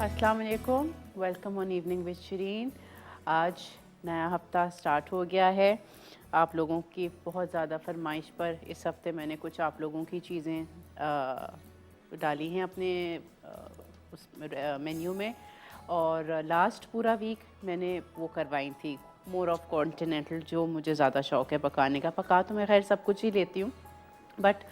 अस्सलाम वालेकुम, welcome on evening with Shareen. आज नया हफ़्ता स्टार्ट हो गया है। आप लोगों की बहुत ज़्यादा फरमाइश पर इस हफ़्ते मैंने कुछ आप लोगों की चीज़ें डाली हैं अपने उस मेन्यू में। और लास्ट पूरा वीक मैंने वो करवाई थी मोर ऑफ़ कॉन्टिनेंटल, जो मुझे ज़्यादा शौक़ है पकाने का। पका तो मैं खैर सब कुछ ही लेती हूँ, बट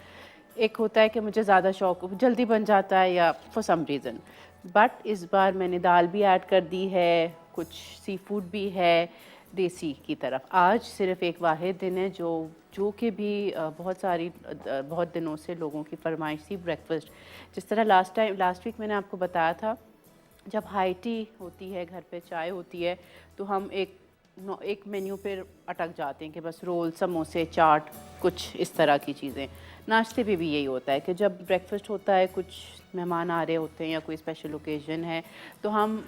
एक होता है कि मुझे ज़्यादा शौक़ जल्दी बन जाता है या फॉर सम रीज़न। बट इस बार मैंने दाल भी ऐड कर दी है, कुछ सी फूड भी है देसी की तरफ। आज सिर्फ़ एक वाहिद दिन है जो कि भी बहुत दिनों से लोगों की फरमाइश थी, ब्रेकफास्ट। जिस तरह लास्ट वीक मैंने आपको बताया था, जब हाई टी होती है, घर पे चाय होती है, तो हम एक मेन्यू पे अटक जाते हैं कि बस रोल, समोसे, चाट, कुछ इस तरह की चीज़ें। नाश्ते पे भी यही होता है कि जब ब्रेकफास्ट होता है, कुछ मेहमान आ रहे होते हैं या कोई स्पेशल ओकेज़न है, तो हम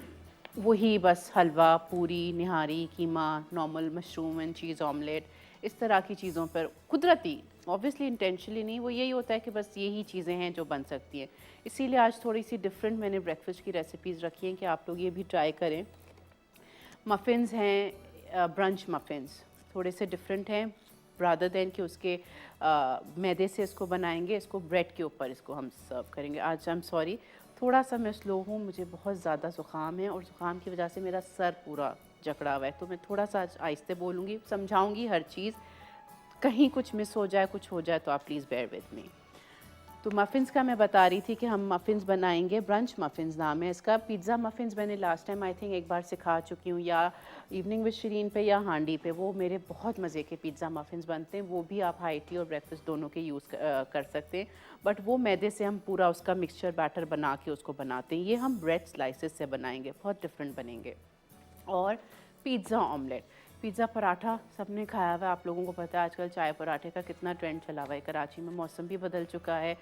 वही बस हलवा, पूरी, निहारी, कीमा, normal mushroom and cheese omelette, इस तरह की चीज़ों पर कुदरती, ऑब्वियसली इंटेंशनली नहीं, वो यही होता है कि बस यही चीज़ें हैं जो बन सकती हैं। इसीलिए आज थोड़ी सी डिफरेंट मैंने ब्रेकफास्ट की रेसिपीज़ रखी हैं कि आप लोग ये भी ट्राई करें। मफ़िन्स हैं, ब्रंच मफ़िन्स थोड़े से डिफरेंट हैं, रादर दैन कि उसके मैदे से इसको बनाएंगे, इसको ब्रेड के ऊपर इसको हम सर्व करेंगे। आज आई एम सॉरी, थोड़ा सा मैं स्लो हूँ, मुझे बहुत ज़्यादा ज़ुकाम है और ज़ुकाम की वजह से मेरा सर पूरा जकड़ा हुआ है, तो मैं थोड़ा सा आज आहिस्ते बोलूँगी, समझाऊँगी हर चीज़। कहीं कुछ मिस हो जाए, कुछ हो जाए तो आप प्लीज़ बेयर विद मी। तो मफ़िन्स का मैं बता रही थी कि हम मफ़िन्स बनाएंगे, ब्रंच मफ़िन्स नाम है इसका। पिज़्ज़ा मफ़िन्स मैंने लास्ट टाइम आई थिंक एक बार सिखा चुकी हूँ, या इवनिंग विद शरीन पे या हांडी पे। वो मेरे बहुत मज़े के पिज़्ज़ा मफ़िन्स बनते हैं, वो भी आप हाई टी और ब्रेकफास्ट दोनों के यूज़ कर सकते हैं। बट वो मैदे से हम पूरा उसका मिक्सचर बैटर बना के उसको बनाते हैं। ये हम ब्रेड स्लाइसेस से बनाएंगे, बहुत डिफरेंट बनेंगे। और पिज़्ज़ा ऑमलेट, पिज़्ज़ा पराठा सबने खाया हुआ है, आप लोगों को पता है आजकल चाय पराठे का कितना ट्रेंड चला हुआ है। कराची में मौसम भी बदल चुका है,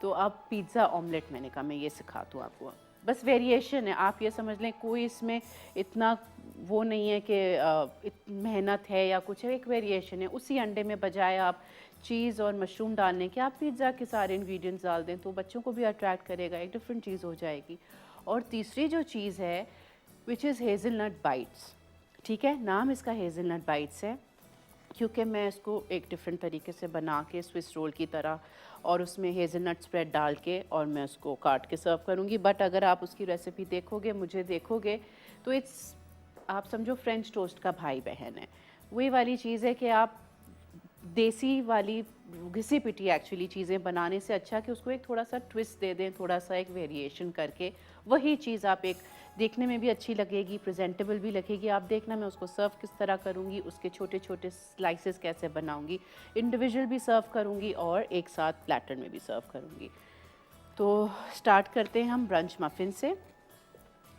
तो अब पिज़्ज़ा ऑमलेट मैंने कहा मैं ये सिखा दूँ आपको। बस वेरिएशन है, आप ये समझ लें, कोई इसमें इतना वो नहीं है कि मेहनत है या कुछ है, एक वेरिएशन है। उसी अंडे में बजाय आप चीज़ और मशरूम डालने के, आप पिज़्ज़ा के सारे इंग्रेडिएंट्स डाल दें, तो बच्चों को भी अट्रैक्ट करेगा, एक डिफरेंट चीज़ हो जाएगी। और तीसरी जो चीज़ है, विच इज़ हेज़लनट बाइट्स। ठीक है, नाम इसका हेज़लनट बाइट्स है क्योंकि मैं इसको एक डिफरेंट तरीके से बना के स्विस रोल की तरह और उसमें हेज़लनट स्प्रेड डाल के और मैं उसको काट के सर्व करूँगी। बट अगर आप उसकी रेसिपी देखोगे, मुझे देखोगे, तो इट्स, आप समझो फ्रेंच टोस्ट का भाई बहन है। वही वाली चीज़ है कि आप देसी वाली घिसी पिटी एक्चुअली चीज़ें बनाने से अच्छा कि उसको एक थोड़ा सा ट्विस्ट दे दें, थोड़ा सा एक वेरिएशन करके वही चीज़ आप एक देखने में भी अच्छी लगेगी, प्रेजेंटेबल भी लगेगी। आप देखना मैं उसको सर्व किस तरह करूँगी, उसके छोटे छोटे स्लाइसेस कैसे बनाऊँगी, इंडिविजुअल भी सर्व करूँगी और एक साथ प्लेटर में भी सर्व करूँगी। तो स्टार्ट करते हैं हम ब्रंच मफ़िन से।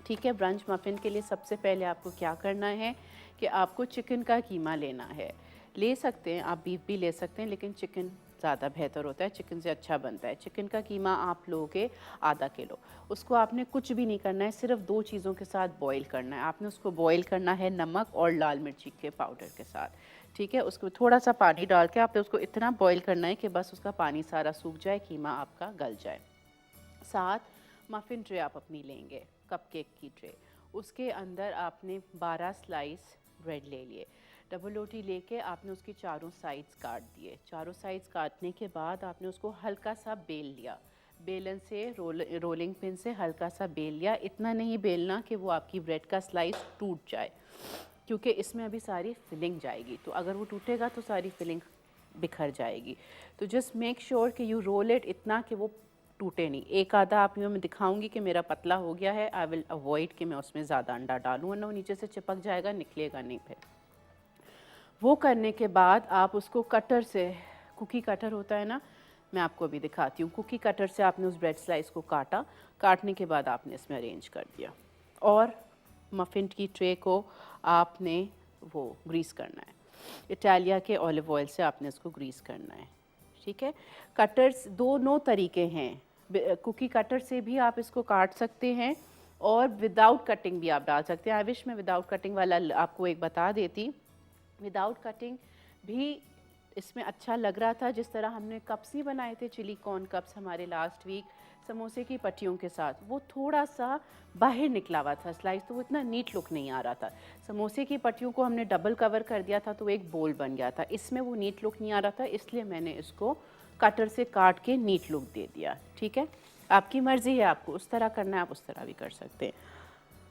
ठीक है, ब्रंच मफ़िन के लिए सबसे पहले आपको क्या करना है कि आपको चिकन का कीमा लेना है। ले सकते हैं आप बीफ भी ले सकते हैं, लेकिन चिकन ज़्यादा बेहतर होता है, चिकन से अच्छा बनता है। चिकन का कीमा आप लोगे आधा किलो। उसको आपने कुछ भी नहीं करना है, सिर्फ दो चीज़ों के साथ बॉईल करना है। आपने उसको बॉईल करना है नमक और लाल मिर्ची के पाउडर के साथ। ठीक है, उसको थोड़ा सा पानी डाल के आपने उसको इतना बॉईल करना है कि बस उसका पानी सारा सूख जाए, कीमा आपका गल जाए। साथ मफ़िन ट्रे आप अपनी लेंगे, कपकेक की ट्रे, उसके अंदर आपने 12 स्लाइस ब्रेड ले लिए। डबल रोटी लेके आपने उसकी चारों साइड्स काट दिए। चारों साइड्स काटने के बाद आपने उसको हल्का सा बेल लिया, बेलन से रोलिंग पिन से हल्का सा बेल लिया। इतना नहीं बेलना कि वो आपकी ब्रेड का स्लाइस टूट जाए, क्योंकि इसमें अभी सारी फिलिंग जाएगी, तो अगर वो टूटेगा तो सारी फिलिंग बिखर जाएगी। तो जस्ट मेक श्योर कि यू रोल इट इतना कि वो टूटे नहीं। एक आधा आप मैं दिखाऊंगी कि मेरा पतला हो गया है, आई विल अवॉइड कि मैं उसमें ज़्यादा अंडा डालूँ, वरना वो नीचे से चिपक जाएगा, निकलेगा नहीं। फिर वो करने के बाद आप उसको कटर से, कुकी कटर होता है ना, मैं आपको अभी दिखाती हूँ। कुकी कटर से आपने उस ब्रेड स्लाइस को काटा, काटने के बाद आपने इसमें अरेंज कर दिया और मफ़िन की ट्रे को आपने वो ग्रीस करना है। इटालिया के ऑलिव ऑयल से आपने इसको ग्रीस करना है। ठीक है, कटर्स दोनों तरीके हैं। कुकी कटर से भी आप इसको काट सकते हैं और विदाउट कटिंग भी आप डाल सकते हैं। आई विश मैं विदाउट कटिंग वाला आपको एक बता देती। विदाउट कटिंग भी इसमें अच्छा लग रहा था, जिस तरह हमने कप्स नहीं बनाए थे, चिली कॉर्न कप्स हमारे लास्ट वीक समोसे की पट्टियों के साथ, वो थोड़ा सा बाहर निकला हुआ था स्लाइस, तो वो इतना नीट लुक नहीं आ रहा था। समोसे की पट्टियों को हमने डबल कवर कर दिया था तो एक बोल बन गया था, इसमें वो नीट लुक नहीं आ रहा था, इसलिए मैंने इसको कटर से काट के नीट लुक दे दिया। ठीक है, आपकी मर्ज़ी है, आपको उस तरह करना है आप उस तरह भी कर सकते हैं।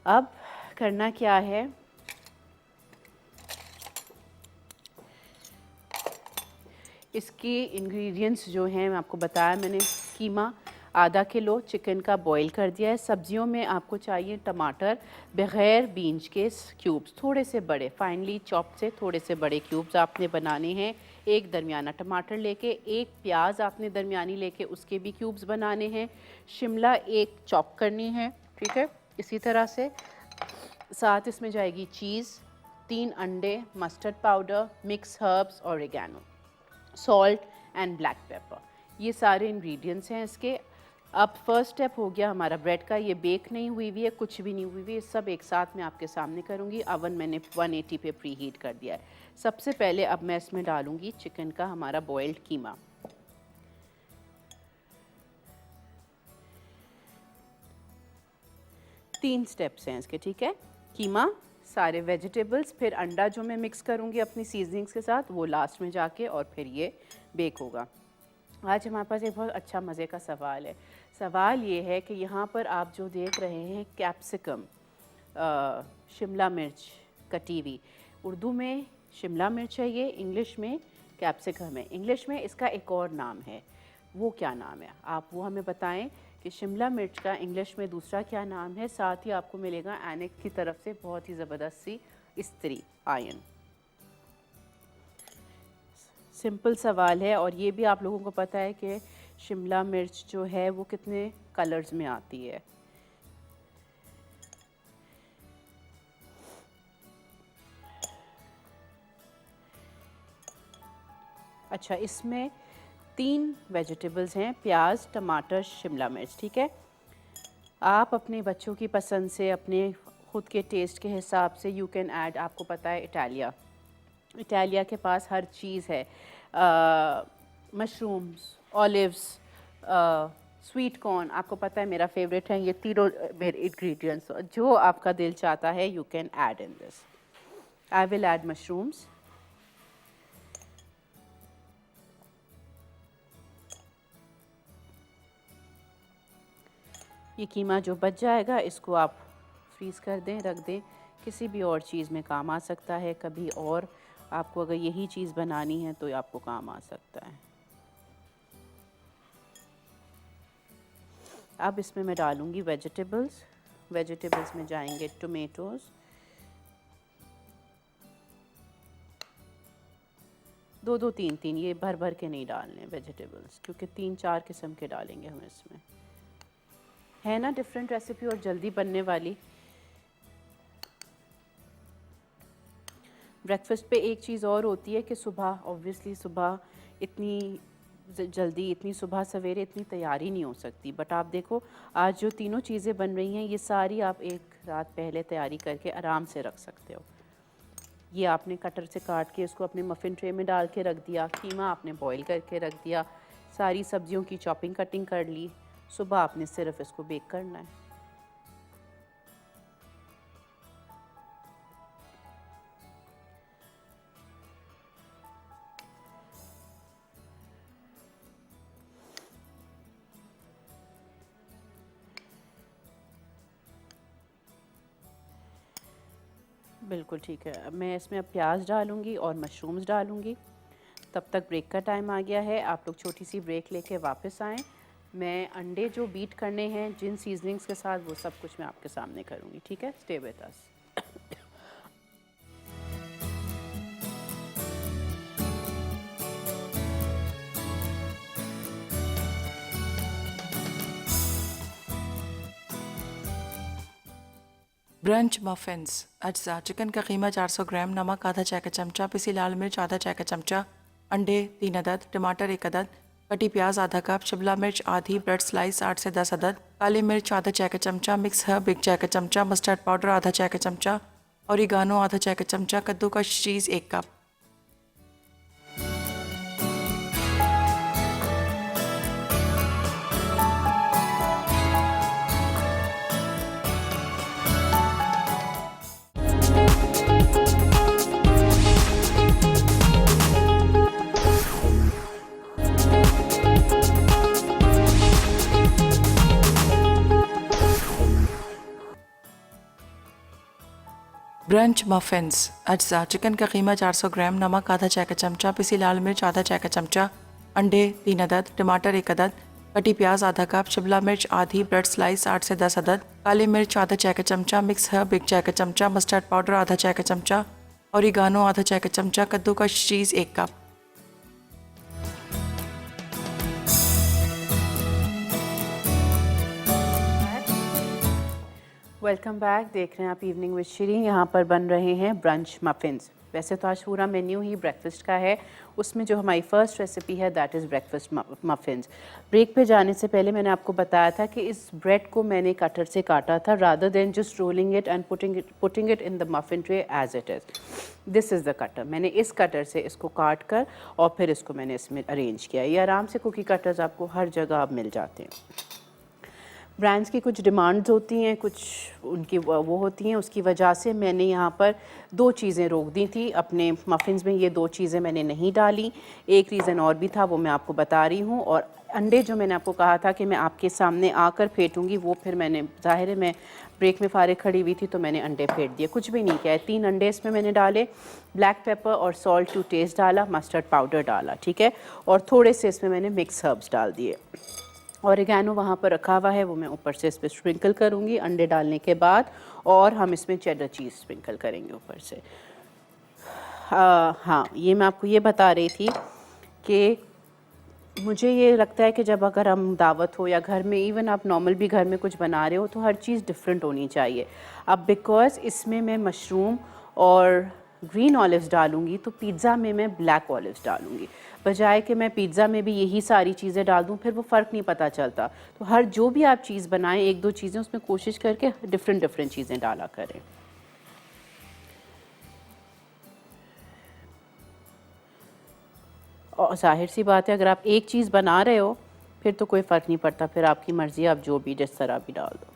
अब करना क्या है, इसकी इंग्रेडिएंट्स जो हैं मैं आपको बताया मैंने। कीमा आधा किलो चिकन का बॉईल कर दिया है। सब्जियों में आपको चाहिए टमाटर बग़ैर बीन्स के क्यूब्स, थोड़े से बड़े, फाइनली चॉप से थोड़े से बड़े क्यूब्स आपने बनाने हैं। एक दरमियाना टमाटर लेके, एक प्याज आपने दरमियानी लेके उसके भी क्यूब्स बनाने हैं। शिमला एक चॉप करनी है, ठीक है, इसी तरह से। साथ इसमें जाएगी चीज़, 3 अंडे, mustard powder, mix herbs, oregano, salt and black pepper. ये सारे इंग्रेडिएंट्स हैं इसके। अब फर्स्ट स्टेप हो गया हमारा ब्रेड का। ये बेक नहीं हुई हुई है, कुछ भी नहीं हुई हुई है, सब एक साथ मैं आपके सामने करूँगी। अवन मैंने 180 पे प्री हीट कर दिया है। सबसे पहले अब मैं इसमें डालूँगी चिकन का हमारा बॉइल्ड कीमा। तीन स्टेप्स हैं इसके, ठीक है, कीमा, सारे वेजिटेबल्स, फिर अंडा जो मैं मिक्स करूँगी अपनी सीजनिंग्स के साथ, वो लास्ट में जाके, और फिर ये बेक होगा। आज हमारे पास एक बहुत अच्छा मज़े का सवाल है। सवाल ये है कि यहाँ पर आप जो देख रहे हैं कैप्सिकम, शिमला मिर्च कटी हुई, उर्दू में शिमला मिर्च है, ये इंग्लिश में कैप्सिकम है। इंग्लिश में इसका एक और नाम है, वो क्या नाम है आप वो हमें बताएं कि शिमला मिर्च का इंग्लिश में दूसरा क्या नाम है। साथ ही आपको मिलेगा एनेक्स की तरफ से बहुत ही ज़बरदस्त सी इस्त्री आयन। सिंपल सवाल है, और ये भी आप लोगों को पता है कि शिमला मिर्च जो है वो कितने कलर्स में आती है। अच्छा, इसमें 3 वेजिटेबल्स हैं, प्याज, टमाटर, शिमला मिर्च, ठीक है। आप अपने बच्चों की पसंद से, अपने ख़ुद के टेस्ट के हिसाब से यू कैन ऐड, आपको पता है इटालिया के पास हर चीज़ है, मशरूम्स, ऑलिव्स, स्वीट कॉर्न, आपको पता है मेरा फेवरेट है, ये तीनों मेरे इंग्रेडिएंट्स, जो आपका दिल चाहता है you can add in this. I will add mushrooms. ये कीमा जो बच जाएगा इसको आप फ्रीज़ कर दें, रख दें, किसी भी और चीज़ में काम आ सकता है। कभी और आपको अगर यही चीज़ बनानी है तो आपको काम आ सकता है। अब इसमें मैं डालूँगी वेजिटेबल्स में जाएंगे टोमेटोज़, 2-2, 3-3, ये भर भर के नहीं डालने वेजिटेबल्स, क्योंकि 3-4 किस्म के डालेंगे हम इसमें। है ना डिफरेंट रेसिपी और जल्दी बनने वाली। ब्रेकफास्ट पे एक चीज़ और होती है कि सुबह, ऑब्वियसली सुबह इतनी जल्दी, इतनी सुबह सवेरे इतनी तैयारी नहीं हो सकती, बट आप देखो आज जो तीनों चीज़ें बन रही हैं ये सारी आप एक रात पहले तैयारी करके आराम से रख सकते हो। ये आपने कटर से काट के इसको अपने मफ़िन ट्रे में डाल के रख दिया, कीमा आपने बॉईल करके रख दिया, सारी सब्जियों की चॉपिंग कटिंग कर ली, सुबह आपने सिर्फ इसको बेक करना है। बिल्कुल ठीक है। अब मैं इसमें प्याज डालूँगी और मशरूम्स डालूँगी। तब तक ब्रेक का टाइम आ गया है, आप लोग छोटी सी ब्रेक लेके वापस आएँ। मैं अंडे जो बीट करने हैं जिन सीजनिंग्स के साथ, वो सब कुछ मैं आपके सामने करूँगी, ठीक है। Stay with us. Brunch muffins. अज्जा: चिकन का कीमा 400 ग्राम, नमक आधा चाय का चमचा, पिसी लाल मिर्च आधा चाय का चमचा, अंडे 3 अदद, टमाटर 1 अदद, कटी प्याज आधा कप, शिमला मिर्च आधी, ब्रेड स्लाइस 8 से 10 अदद, काली मिर्च आधा चाय का चमचा, मिक्स हर्ब 1 चाय का चमचा, मस्टर्ड पाउडर आधा चाय का चमचा, ओरिगानो आधा चाय का चमचा, कद्दूकस चीज़ 1 कप। ब्रंच मफिन्स अज्जा चिकन का कीमा 400 ग्राम, नमक आधा चाय का चमचा, पिसी लाल मिर्च आधा चाय का चमचा, अंडे 3 अदद, टमाटर 1 अदद, कटी प्याज आधा कप, शिमला मिर्च आधी, ब्रेड स्लाइस 8 से 10 अदद, काली मिर्च आधा चाय का चमचा, मिक्स हर्ब 1 चाय का चमचा, मस्टर्ड पाउडर आधा चाय का चमचा, ओरिगानो आधा चाय का चमचा, कद्दूकस चीज़ 1 कप। Welcome back. देख रहे हैं आप इवनिंग विद शिरीन। यहाँ पर बन रहे हैं ब्रंच मफ़िन्स। वैसे तो आज पूरा मेन्यू ही ब्रेकफास्ट का है, उसमें जो हमारी फ़र्स्ट रेसिपी है that is breakfast muffins. Break पे जाने से पहले मैंने आपको बताया था कि इस ब्रेड को मैंने कटर से काटा था rather than just rolling it and putting it in the muffin tray as it is. This is the cutter. मैंने इस कटर से इसको काट कर और फिर इसको मैंने इसमें अरेंज किया। ये आराम से कुकी कटर्स आपको हर जगह अब मिल जाते हैं। ब्रांड्स की कुछ डिमांड्स होती हैं, कुछ उनकी वो होती हैं, उसकी वजह से मैंने यहाँ पर 2 चीज़ें रोक दी थी अपने मफ़िन्स में। ये 2 चीज़ें मैंने नहीं डाली। एक रीज़न और भी था, वो मैं आपको बता रही हूँ। और अंडे जो मैंने आपको कहा था कि मैं आपके सामने आकर फेंटूँगी, वो फिर मैंने ज़ाहिर है मैं ब्रेक में फारिग खड़ी हुई थी तो मैंने अंडे फेंट दिए। कुछ भी नहीं किया है। 3 अंडे इसमें मैंने डाले, ब्लैक पेपर और सॉल्ट टू टेस्ट डाला, मस्टर्ड पाउडर डाला, ठीक है। और थोड़े से इसमें मैंने मिक्स हर्ब्स डाल दिए। ऑरिगैनो वहाँ पर रखा हुआ है, वो मैं ऊपर से इस पर स्प्रिंकल करूँगी अंडे डालने के बाद। और हम इसमें चेडर चीज़ स्प्रिंकल करेंगे ऊपर से। हाँ, ये मैं आपको ये बता रही थी कि मुझे ये लगता है कि जब अगर हम दावत हो या घर में, इवन आप नॉर्मल भी घर में कुछ बना रहे हो, तो हर चीज़ डिफरेंट होनी चाहिए। अब बिकॉज़ इसमें मैं मशरूम और ग्रीन ऑलिव्स डालूँगी तो पिज़्ज़ा में मैं ब्लैक ऑलिव्स डालूँगी, बजाय कि मैं पिज़्ज़ा में भी यही सारी चीज़ें डाल दूँ, फिर वो फ़र्क नहीं पता चलता। तो हर जो भी आप चीज़ बनाएं, 1-2 चीज़ें उसमें कोशिश करके डिफरेंट चीज़ें डाला करें। और ज़ाहिर सी बात है, अगर आप एक चीज़ बना रहे हो फिर तो कोई फ़र्क नहीं पड़ता, फिर आपकी मर्ज़ी, आप जो भी जिस तरह भी डाल दो।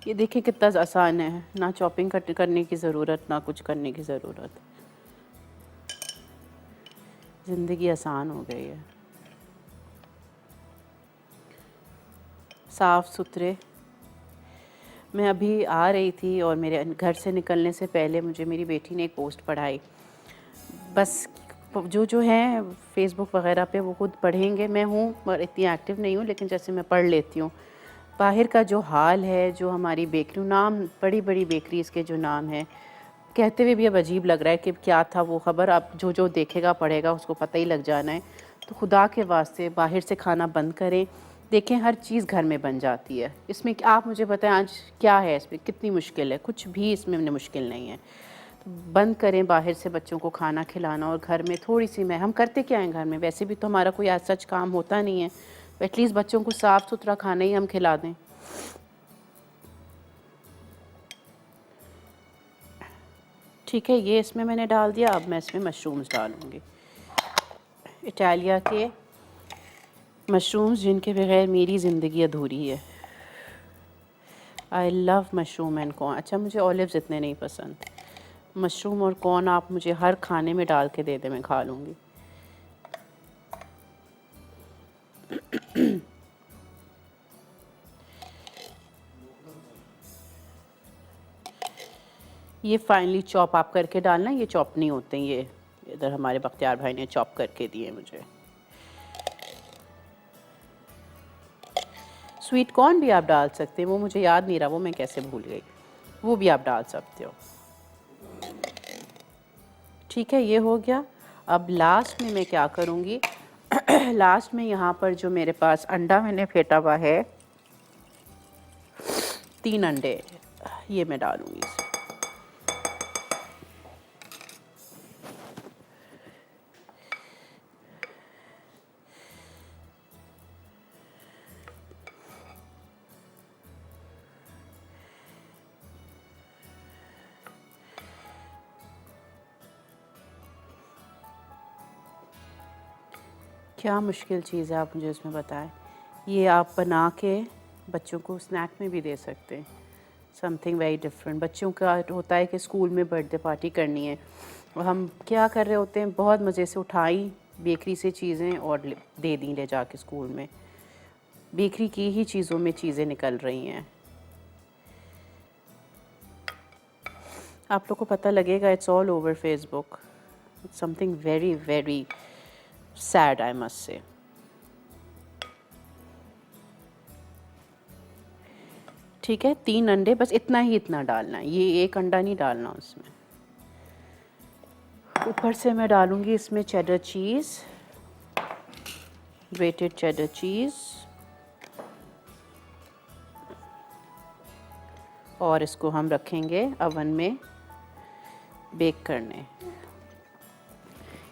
ये देखिए कितना आसान है, ना चॉपिंग करने की ज़रूरत, ना कुछ करने की ज़रूरत। ज़िंदगी आसान हो गई है। साफ़ सुथरे। मैं अभी आ रही थी और मेरे घर से निकलने से पहले मुझे मेरी बेटी ने एक पोस्ट पढ़ाई। बस जो है फ़ेसबुक वग़ैरह पे वो खुद पढ़ेंगे। मैं हूँ पर इतनी एक्टिव नहीं हूँ, लेकिन जैसे मैं पढ़ लेती हूँ। बाहर का जो हाल है, जो हमारी बेकरी, नाम बड़ी बेकरीज़ के जो नाम हैं, कहते हुए भी अब अजीब लग रहा है कि क्या था वो ख़बर। अब जो देखेगा पढ़ेगा उसको पता ही लग जाना है। तो खुदा के वास्ते बाहर से खाना बंद करें। देखें हर चीज़ घर में बन जाती है। इसमें आप मुझे बताएं आज क्या है, इसमें कितनी मुश्किल है? कुछ भी इसमें मुश्किल नहीं है। तो बंद करें बाहर से बच्चों को खाना खिलाना, और घर में थोड़ी सी, मैं हम करते क्या हैं घर में, वैसे भी तो हमारा कोई आज सच काम होता नहीं है, एटलीस्ट बच्चों को साफ़ सुथरा खाना ही हम खिला दें। ठीक है, ये इसमें मैंने डाल दिया। अब मैं इसमें मशरूम्स डालूँगी, इटालिया के मशरूम्स जिनके बगैर मेरी ज़िंदगी अधूरी है। I love mushroom and corn. अच्छा, मुझे ऑलिव्स इतने नहीं पसंद। मशरूम और कॉर्न आप मुझे हर खाने में डाल के दे दें, मैं खा लूँगी। ये फाइनली चॉप आप करके डालना, ये चॉप नहीं होते हैं, ये इधर हमारे बख्तियार भाई ने चॉप करके दिए मुझे। स्वीट कॉर्न भी आप डाल सकते हैं, वो मुझे याद नहीं रहा, वो मैं कैसे भूल गई। वो भी आप डाल सकते हो। ठीक है, ये हो गया। अब लास्ट में मैं क्या करूँगी लास्ट में यहाँ पर जो मेरे पास अंडा मैंने फेंटा हुआ है, 3 अंडे, ये मैं डालूँगी इसमें। क्या मुश्किल चीज़ है, आप मुझे इसमें बताएं। ये आप बना के बच्चों को स्नैक में भी दे सकते हैं, समथिंग वेरी डिफरेंट। बच्चों का होता है कि स्कूल में बर्थडे पार्टी करनी है, और हम क्या कर रहे होते हैं, बहुत मज़े से उठाई बेकरी से चीज़ें और दे दी ले जाके स्कूल में। बेकरी की ही चीज़ों में चीज़ें निकल रही हैं। आप लोग को पता लगेगा, it's all over Facebook, it's something very very sad I must say. ठीक है, 3 अंडे, बस इतना ही, इतना डालना है, ये एक अंडा नहीं डालना उसमें। ऊपर से मैं डालूंगी इसमें cheddar cheese, grated cheddar cheese, और इसको हम रखेंगे अवन में बेक करने।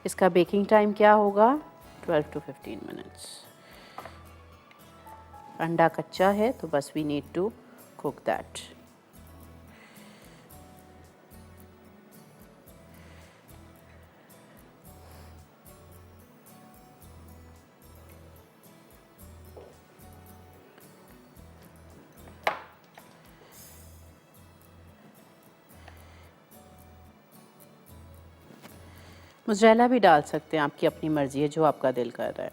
इसका बेकिंग टाइम क्या होगा? 12 to 15 मिनट्स। अंडा कच्चा है तो बस we need to cook that. Mozzarella भी डाल सकते हैं, आपकी अपनी मर्ज़ी है, जो आपका दिल कर रहा है।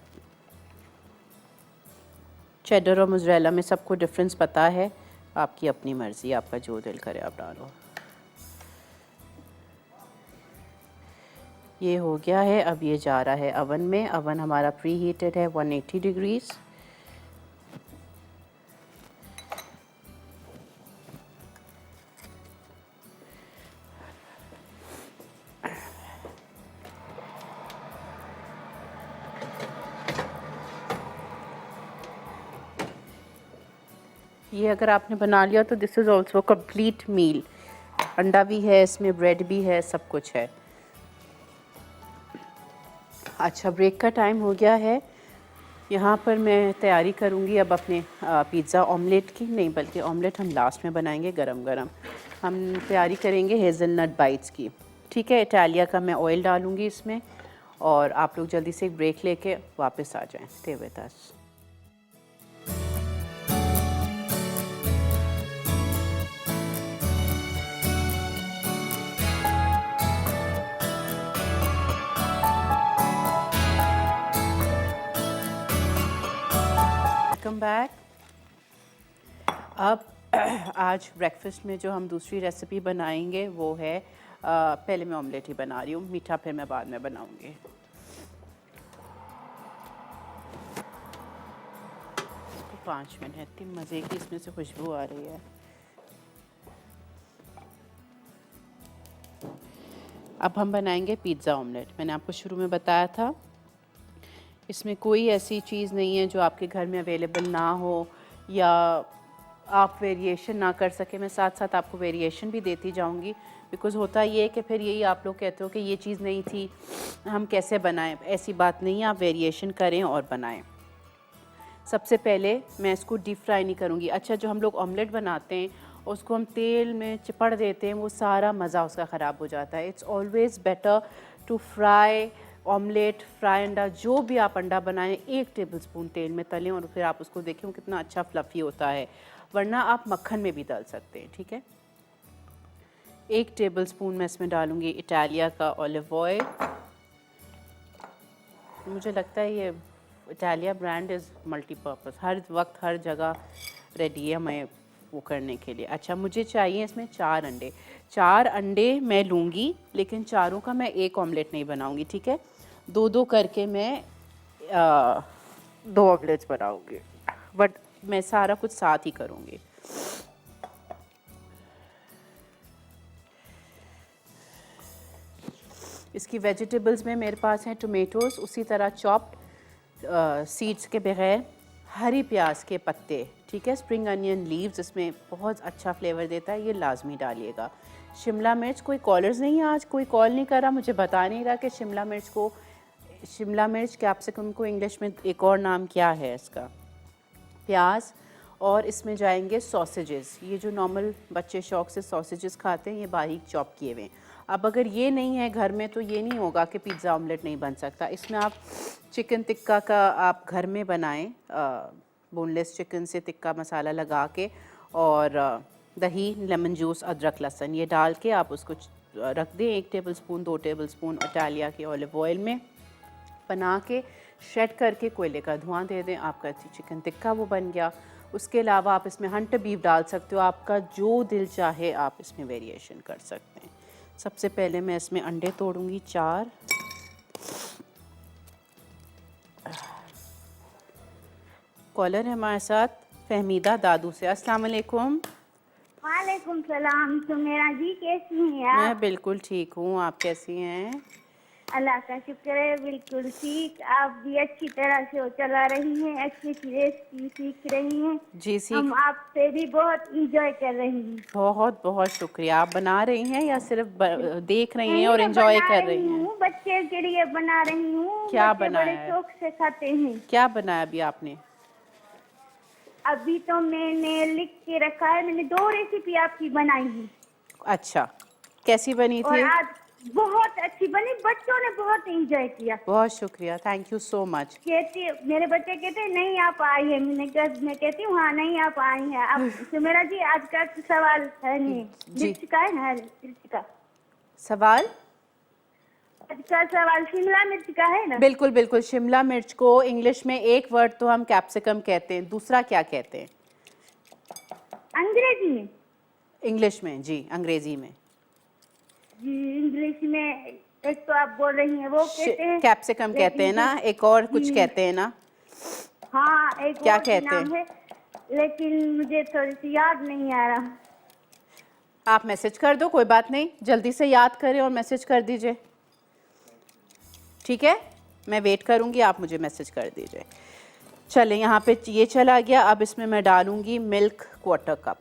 चेडर और मोज़रेला में सबको डिफरेंस पता है, आपकी अपनी मर्ज़ी, आपका जो दिल करे आप डालो। ये हो गया है, अब ये जा रहा है अवन में। अवन हमारा प्री हीटेड है 180 डिग्रीज़। ये अगर आपने बना लिया तो this is also complete meal. अंडा भी है इसमें, ब्रेड भी है, सब कुछ है। अच्छा, ब्रेक का टाइम हो गया है। यहाँ पर मैं तैयारी करूँगी अब अपने पिज़्ज़ा ऑमलेट की, नहीं बल्कि ऑमलेट हम लास्ट में बनाएंगे गरम गरम। हम तैयारी करेंगे हेज़लनट बाइट्स की। ठीक है, इटालिया का मैं ऑयल डालूँगी इसमें, और आप लोग जल्दी से एक ब्रेक लेके वापस आ जाएँ। Stay with us. Welcome back. अब आज ब्रेकफास्ट में जो हम दूसरी रेसिपी बनाएंगे वो है, पहले मैं ऑमलेट ही बना रही हूँ, मीठा फिर मैं बाद में बनाऊँगी। इसको 5 मिनट, इतनी मज़े की इसमें से खुशबू आ रही है। अब हम बनाएंगे पिज़्ज़ा ऑमलेट। मैंने आपको शुरू में बताया था, इसमें कोई ऐसी चीज़ नहीं है जो आपके घर में अवेलेबल ना हो या आप वेरिएशन ना कर सके। मैं साथ साथ आपको वेरिएशन भी देती जाऊंगी, बिकॉज़ होता ये है कि फिर यही आप लोग कहते हो कि ये चीज़ नहीं थी, हम कैसे बनाएं। ऐसी बात नहीं है, आप वेरिएशन करें और बनाएं। सबसे पहले मैं इसको डीप फ्राई नहीं करूँगी। अच्छा, जो हम लोग ऑमलेट बनाते हैं उसको हम तेल में चिपड़ देते हैं, वो सारा मज़ा उसका ख़राब हो जाता है। It's always better to fry omelette, fry अंडा, जो भी आप अंडा बनाएं 1 टेबलस्पून तेल में तलें और फिर आप उसको देखें वो कितना अच्छा फ्लफ़ी होता है। वरना आप मक्खन में भी तल सकते हैं। ठीक है, 1 टेबलस्पून मैं इसमें डालूँगी इटालिया का ऑलिव ऑयल। मुझे लगता है ये इटालिया ब्रांड इज़ मल्टीपर्पज़, हर वक्त हर जगह रेडी है हमें वो करने के लिए। अच्छा, मुझे चाहिए इसमें 4 अंडे। 4 अंडे मैं लूँगी, लेकिन चारों का मैं एक ऑमलेट नहीं बनाऊँगी। ठीक है, 2-2 करके मैं 2 ऑमलेट्स बनाऊँगी, बट मैं सारा कुछ साथ ही करूँगी। इसकी वेजिटेबल्स में मेरे पास हैं टोमेटोज़, उसी तरह चॉप्ड सीड्स के बगैर हरी प्याज के पत्ते। ठीक है, स्प्रिंग अनियन लीव्स इसमें बहुत अच्छा फ्लेवर देता है, ये लाजमी डालिएगा। शिमला मिर्च, कोई कॉलर्स नहीं है आज, कोई कॉल नहीं कर रहा, मुझे बता नहीं रहा कि शिमला मिर्च कैप्सिकम को इंग्लिश में एक और नाम क्या है इसका। प्याज, और इसमें जाएंगे सॉसेजेस। ये जो नॉर्मल बच्चे शौक से सॉसेजेस खाते हैं, ये बारीक चॉप किए हुए हैं। अब अगर ये नहीं है घर में तो ये नहीं होगा कि पिज़्ज़ा ऑमलेट नहीं बन सकता। इसमें आप चिकन टिक्का का आप घर में बनाएं, बोनलेस चिकन से टिक्का मसाला लगा के, और दही, लेमन जूस, अदरक, लहसुन ये डाल के आप उसको रख दें 1 टेबलस्पून 2 टेबलस्पून इटालिया के ऑलिव ऑयल में बना के शेड करके कोयले का धुआं दे दें, आपका चिकन टिक्का वो बन गया। उसके अलावा आप इसमें हंट बीफ डाल सकते हो, आपका जो दिल चाहे आप इसमें वेरिएशन कर सकते हैं। सबसे पहले मैं इसमें अंडे तोड़ूंगी 4। कॉलर है हमारे साथ फहमीदा दादू से। अस्सलाम वालेकुम। वालेकुम सलाम। सुमेरा जी कैसी हैं आप? मैं बिल्कुल ठीक हूँ, आप कैसी हैं? अल्लाह का शुक्र है, बिल्कुल ठीक। आप भी अच्छी तरह से वो चला रही हैं, अच्छी अच्छी रेसिपी सीख रही हैं। जी हम आपसे भी बहुत इंजॉय कर रहे हैं। बहुत बहुत शुक्रिया। आप बना रही हैं या सिर्फ देख रही हैं नहीं, और मैं एंजॉय बना कर रही रही हैं? हूँ, बच्चे के लिए बना रही हूँ। क्या बच्चे बड़े बनाया है? शौक से खाते हैं। क्या बनाया अभी आपने? अभी तो मैंने लिख के रखा है, मैंने 2 रेसिपी आपकी बनाई है अच्छा, कैसी बनी और थी? आज बहुत अच्छी बनी। बच्चों ने बहुत इंजॉय किया। बहुत शुक्रिया, थैंक यू सो मच। मेरे बच्चे कहते हैं नहीं आप आई है। मैं कहती हूँ हाँ नहीं आप आई है। अब सुमेरा जी आज का सवाल है नहीं जी, मिर्च का है मिर्च का। सवाल? आज का सवाल शिमला मिर्च का है ना? बिल्कुल बिल्कुल। शिमला मिर्च को इंग्लिश में एक वर्ड तो हम कैप्सिकम कहते हैं, दूसरा क्या कहते हैं अंग्रेजी में? इंग्लिश में? जी, अंग्रेजी में जी इंग्लिश में एक तो आप बोल रही हैं वो कहते हैं कैप्सिकम कहते हैं ना, एक और कुछ जी। कहते हैं ना, हाँ एक क्या और भी कहते नाम हैं? है लेकिन मुझे थोड़ी सी याद नहीं आ रहा। आप मैसेज कर दो, कोई बात नहीं, जल्दी से याद करें और मैसेज कर दीजिए, ठीक है? मैं वेट करूंगी, आप मुझे मैसेज कर दीजिए। चलें, यहाँ पे ये चला गया। अब इसमें मैं डालूंगी मिल्क 1/4 कप।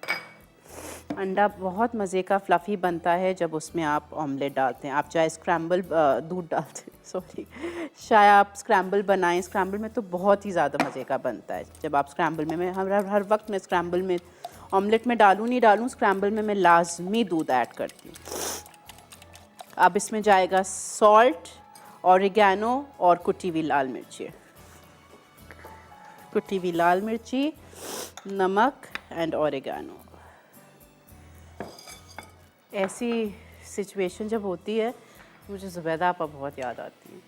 अंडा बहुत मज़े का फ्लफ़ी बनता है जब उसमें आप ऑमलेट डालते हैं। आप चाहे स्क्रैम्बल दूध डालते हैं, सॉरी, चाहे आप स्क्रैम्बल बनाएं, स्क्रैम्बल में तो बहुत ही ज़्यादा मज़े का बनता है। जब आप स्क्रैम्बल में, मैं हर वक्त मैं स्क्रैम्बल में, ऑमलेट में डालूँ नहीं डालूँ, स्क्रैम्बल में मैं लाजमी दूध ऐड करती हूँ। अब इसमें जाएगा सॉल्ट, ऑरिगैनो और कुटी हुई लाल मिर्ची, कुटी हुई लाल मिर्ची, नमक एंड ऑरिगैनो। ऐसी सिचुएशन जब होती है मुझे ज़ुबैदा आपा बहुत याद आती है।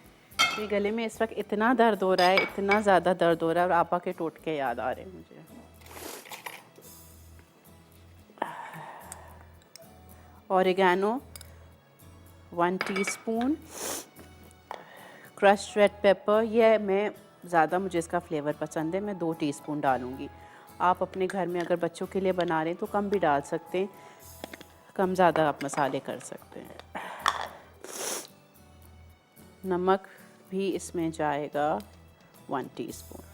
मेरे गले में इस वक्त इतना दर्द हो रहा है, इतना ज़्यादा दर्द हो रहा है, और आपा के टोटके याद आ रहे हैं मुझे। Oregano 1 teaspoon, crushed red pepper, ये मैं ज़्यादा, मुझे इसका फ्लेवर पसंद है, मैं 2 टीस्पून डालूँगी। आप अपने घर में अगर बच्चों के लिए बना रहे हैं तो कम भी डाल सकते हैं, कम ज़्यादा आप मसाले कर सकते हैं। नमक भी इसमें जाएगा 1 टीस्पून।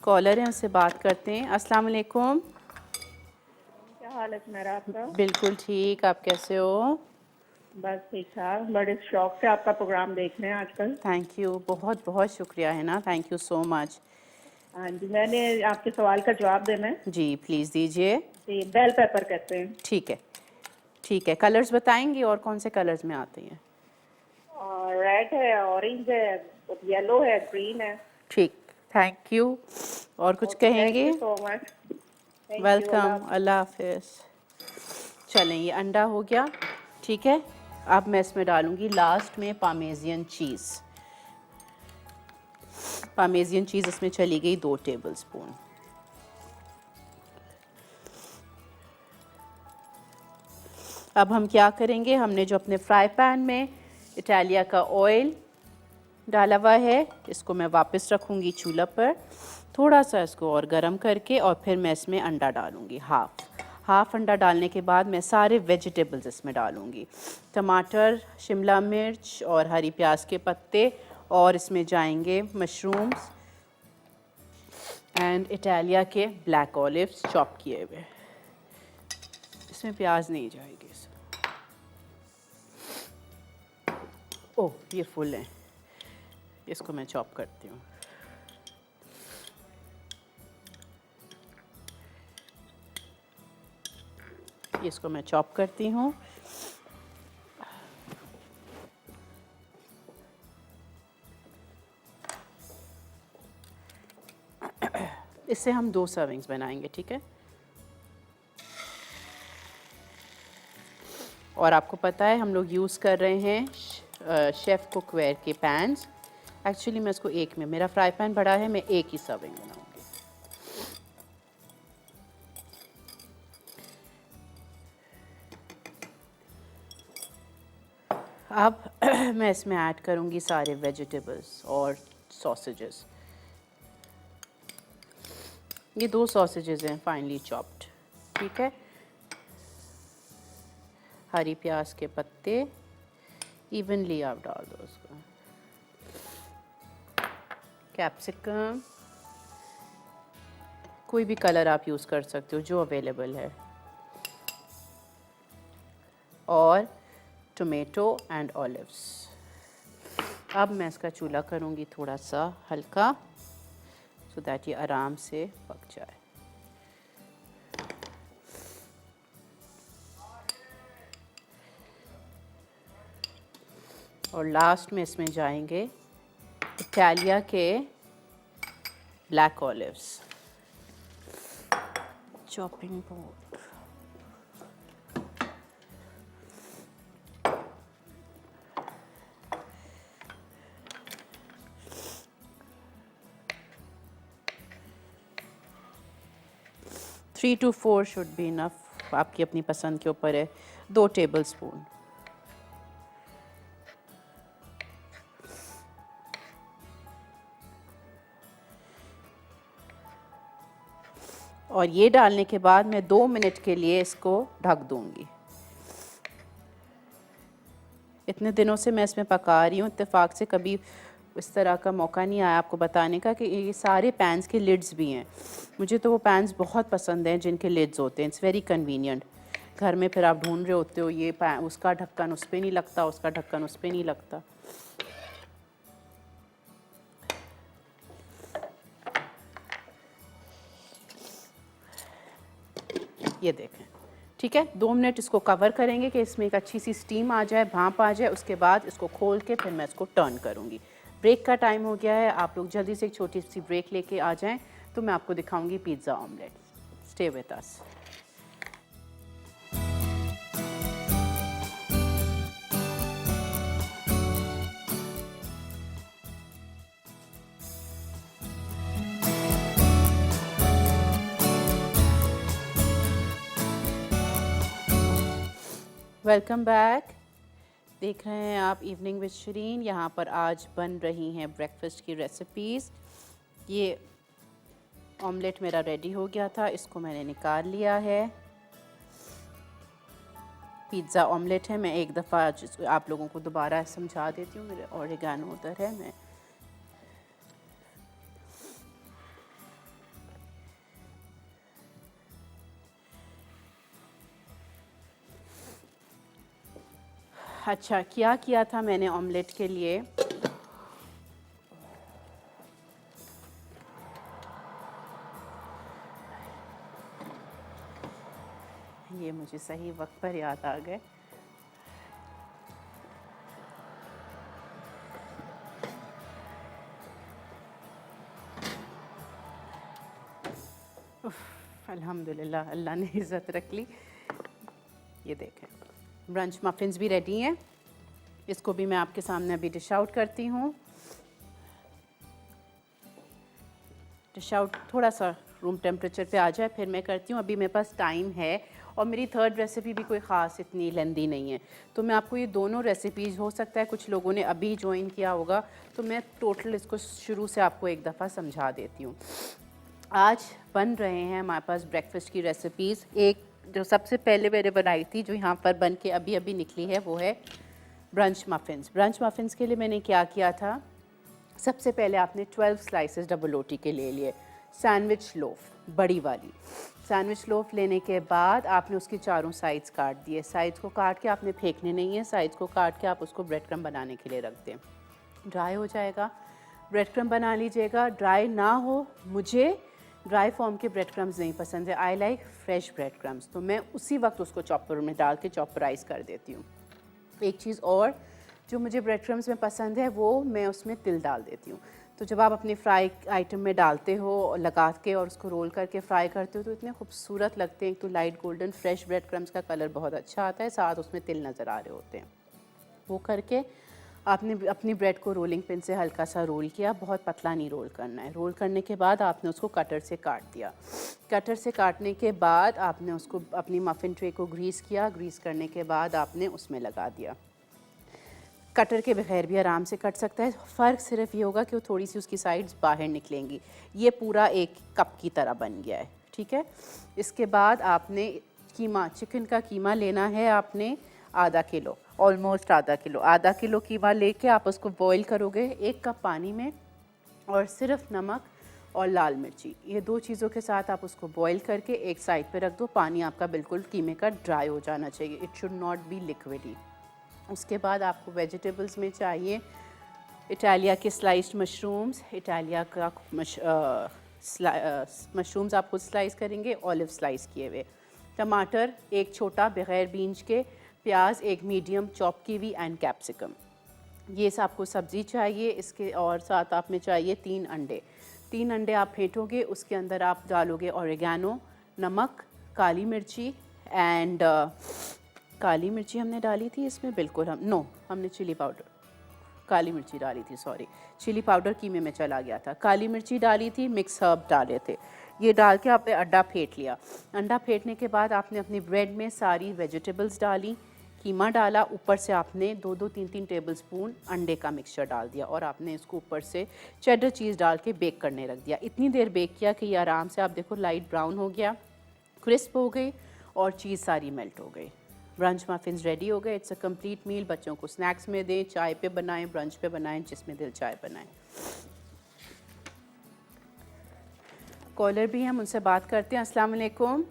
कॉलर है, उनसे बात करते हैं। अस्सलाम वालेकुम। क्या हाल है मेरा आपका? बिल्कुल ठीक, आप कैसे हो? बस ठीक ठाक। बड़े शौक से आपका प्रोग्राम देख रहे हैं आजकल। थैंक यू, बहुत बहुत शुक्रिया है ना, थैंक यू सो मच। हाँ जी, मैंने आपके सवाल का जवाब देना है। जी प्लीज़ दीजिए। जी, बेल पेपर कहते हैं। ठीक है, ठीक है। कलर्स बताएंगे और कौन से कलर्स में आते हैं? और रेड है, ऑरेंज है, येलो है, ग्रीन है। ठीक, थैंक यू। और कुछ कहेंगे? Thank you so much. Welcome, अल्लाह हाफिज़। चलें, ये अंडा हो गया, ठीक है। अब मैं इसमें डालूंगी लास्ट में पामेजियन चीज़। पामेजियन चीज़ इसमें चली गई 2 टेबलस्पून। अब हम क्या करेंगे, हमने जो अपने फ्राई पैन में इटालिया का ऑयल डाला हुआ है, इसको मैं वापस रखूँगी चूल्हा पर, थोड़ा सा इसको और गरम करके, और फिर मैं इसमें अंडा डालूँगी, हाफ अंडा डालने के बाद मैं सारे वेजिटेबल्स इसमें डालूँगी, टमाटर, शिमला मिर्च और हरी प्याज के पत्ते, और इसमें जाएंगे मशरूम्स एंड इटालिया के ब्लैक ऑलिव्स चॉप किए हुए। इसमें प्याज नहीं जाएगी। ओह, ये फुल है, इसको मैं चॉप करती हूँ। इसको मैं चॉप करती हूँ। इससे हम 2 सर्विंग्स बनाएंगे, ठीक है। और आपको पता है हम लोग यूज़ कर रहे हैं शेफ़ कुकवेयर के पैन्स। एक्चुअली मैं इसको एक में, मेरा फ्राई पैन बड़ा है, मैं एक ही सर्विंग बनाऊंगी। अब मैं इसमें ऐड करूँगी सारे वेजिटेबल्स और सॉसेजेस। ये 2 सॉसेजेस हैं फाइनली चॉप्ड, ठीक है। हरी प्याज के पत्ते इवनली आप डाल दो उसको। कैप्सिकम, कोई भी कलर आप यूज़ कर सकते हो जो अवेलेबल है, और टोमेटो एंड ऑलिव्स। अब मैं इसका चूल्हा करूँगी थोड़ा सा हल्का, सो दैट ये आराम से पक जाए। और लास्ट में इसमें जाएंगे इटालिया के black olives. Chopping board, three to 4 should be enough, आपकी अपनी पसंद के ऊपर है। 2 टेबल स्पून। और ये डालने के बाद मैं 2 मिनट के लिए इसको ढक दूंगी। इतने दिनों से मैं इसमें पका रही हूँ, इत्तेफाक से कभी इस तरह का मौका नहीं आया आपको बताने का कि ये सारे पैन्स के लिड्स भी हैं। मुझे तो वो पैन्स बहुत पसंद हैं जिनके लिड्स होते हैं। It's very convenient. घर में फिर आप ढूंढ रहे होते हो ये उसका ढक्कन उस पर नहीं लगता, उसका ढक्कन उस पर नहीं लगता। ये देखें, ठीक है। 2 मिनट इसको कवर करेंगे कि इसमें एक अच्छी सी स्टीम आ जाए, भाप आ जाए। उसके बाद इसको खोल के फिर मैं इसको टर्न करूँगी। ब्रेक का टाइम हो गया है, आप लोग जल्दी से एक छोटी सी ब्रेक लेके आ जाएं तो मैं आपको दिखाऊंगी pizza omelette. Stay with us. Welcome back. देख रहे हैं आप इवनिंग विद शरीन। यहाँ पर आज बन रही हैं ब्रेकफास्ट की रेसिपीज़। ये ऑमलेट मेरा रेडी हो गया था, इसको मैंने निकाल लिया है। पिज़्ज़ा ऑमलेट है। मैं एक दफ़ा आप लोगों को दोबारा समझा देती हूँ। मेरे ऑरिगेनो उधर है। मैं अच्छा क्या किया था मैंने ऑमलेट के लिए, ये मुझे सही वक्त पर याद आ गए। अल्हम्दुलिल्लाह, अल्लाह ने इज़्ज़त रख ली। ये देखें, ब्रंच मफ़िन्स भी रेडी हैं। इसको भी मैं आपके सामने अभी डिश आउट करती हूँ। डिश आउट थोड़ा सा रूम टेम्परेचर पे आ जाए फिर मैं करती हूँ। अभी मेरे पास टाइम है और मेरी थर्ड रेसिपी भी कोई ख़ास इतनी लेंदी नहीं है, तो मैं आपको ये दोनों रेसिपीज़, हो सकता है कुछ लोगों ने अभी ज्वाइन किया होगा, तो मैं टोटल इसको शुरू से आपको एक दफ़ा समझा देती हूँ। आज बन रहे हैं हमारे पास ब्रेकफास्ट की रेसिपीज़। एक जो सबसे पहले मैंने बनाई थी, जो यहाँ पर बन के अभी अभी निकली है, वो है ब्रंच मफ़िन्स। ब्रंच मफ़िन्स के लिए मैंने क्या किया था, सबसे पहले आपने 12 स्लाइसेस डबल रोटी के ले लिए। सैंडविच लोफ, बड़ी वाली सैंडविच लोफ लेने के बाद आपने उसकी चारों साइड्स काट दिए। साइड्स को काट के आपने फेंकने नहीं है, साइड्स को काट के आप उसको ब्रेड क्रम्ब बनाने के लिए रख दें। ड्राई हो जाएगा, ब्रेड क्रम्ब बना लीजिएगा। ड्राई ना हो, मुझे ड्राई फॉर्म के ब्रेड क्रम्ब्स नहीं पसंद है, I like fresh bread crumbs, तो मैं उसी वक्त उसको चॉपर में डाल के चॉपराइज़ कर देती हूँ। एक चीज़ और जो मुझे ब्रेड क्रम्ब्स में पसंद है, वो मैं उसमें तिल डाल देती हूँ। तो जब आप अपने फ्राई आइटम में डालते हो लगा के और उसको रोल करके फ्राई करते हो, तो इतने खूबसूरत लगते हैं। एक तो light golden fresh bread crumbs का कलर बहुत अच्छा आता है, साथ उसमें तिल नज़र आ रहे होते हैं। वो करके आपने अपनी ब्रेड को रोलिंग पिन से हल्का सा रोल किया, बहुत पतला नहीं रोल करना है। रोल करने के बाद आपने उसको कटर से काट दिया। कटर से काटने के बाद आपने उसको अपनी मफ़िन ट्रे को ग्रीस किया। ग्रीस करने के बाद आपने उसमें लगा दिया। कटर के बगैर भी आराम से कट सकता है। फ़र्क सिर्फ ये होगा कि वो थोड़ी सी उसकी साइड्स बाहर निकलेंगी। ये पूरा एक कप की तरह बन गया है, ठीक है। इसके बाद आपने कीमा, चिकन का कीमा लेना है आपने आधा किलो, ऑलमोस्ट आधा किलो कीमा लेके आप उसको बॉईल करोगे 1 कप पानी में, और सिर्फ नमक और लाल मिर्ची, ये 2 चीज़ों के साथ आप उसको बॉईल करके एक साइड पे रख दो। पानी आपका बिल्कुल कीमे का ड्राई हो जाना चाहिए, it should not be liquidy. उसके बाद आपको वेजिटेबल्स में चाहिए इटालिया के स्लाइस्ड मशरूम्स, इटालिया का मशरूम्स आप खुद स्लाइस करेंगे, ऑलिव स्लाइस किए हुए, टमाटर 1 छोटा बगैर बीन्स के, प्याज 1 मीडियम चॉप की हुई एंड कैप्सिकम, ये आपको सब्ज़ी चाहिए। इसके और साथ आप में चाहिए 3 अंडे। 3 अंडे आप फेंटोगे, उसके अंदर आप डालोगे ऑरिगेनो, नमक, काली मिर्ची एंड काली मिर्ची हमने डाली थी इसमें, बिल्कुल हमने चिली पाउडर, काली मिर्ची डाली थी, सॉरी, चिली पाउडर कीमे में चला गया था, काली मिर्ची डाली थी, मिक्स हर्ब डाले थे। ये डाल के आपने अंडा फेंट लिया। अंडा फेंटने के बाद आपने अपनी ब्रेड में सारी वेजिटेबल्स डाली, कीमा डाला, ऊपर से आपने 2-2 3-3 टेबल स्पून अंडे का मिक्सचर डाल दिया, और आपने इसको ऊपर से चेडर चीज़ डाल के बेक करने रख दिया। इतनी देर बेक किया कि ये आराम से आप देखो लाइट ब्राउन हो गया, क्रिस्प हो गई और चीज़ सारी मेल्ट हो गई। ब्रंच मफिन्स रेडी हो गए। इट्स अ कंप्लीट मील, बच्चों को स्नैक्स में दें, चाय पे बनाएं, ब्रंच पे बनाएं, जिसमें दिल चाय बनाएं। कॉलर भी हैं, उनसे बात करते हैं। अस्सलाम वालेकुम।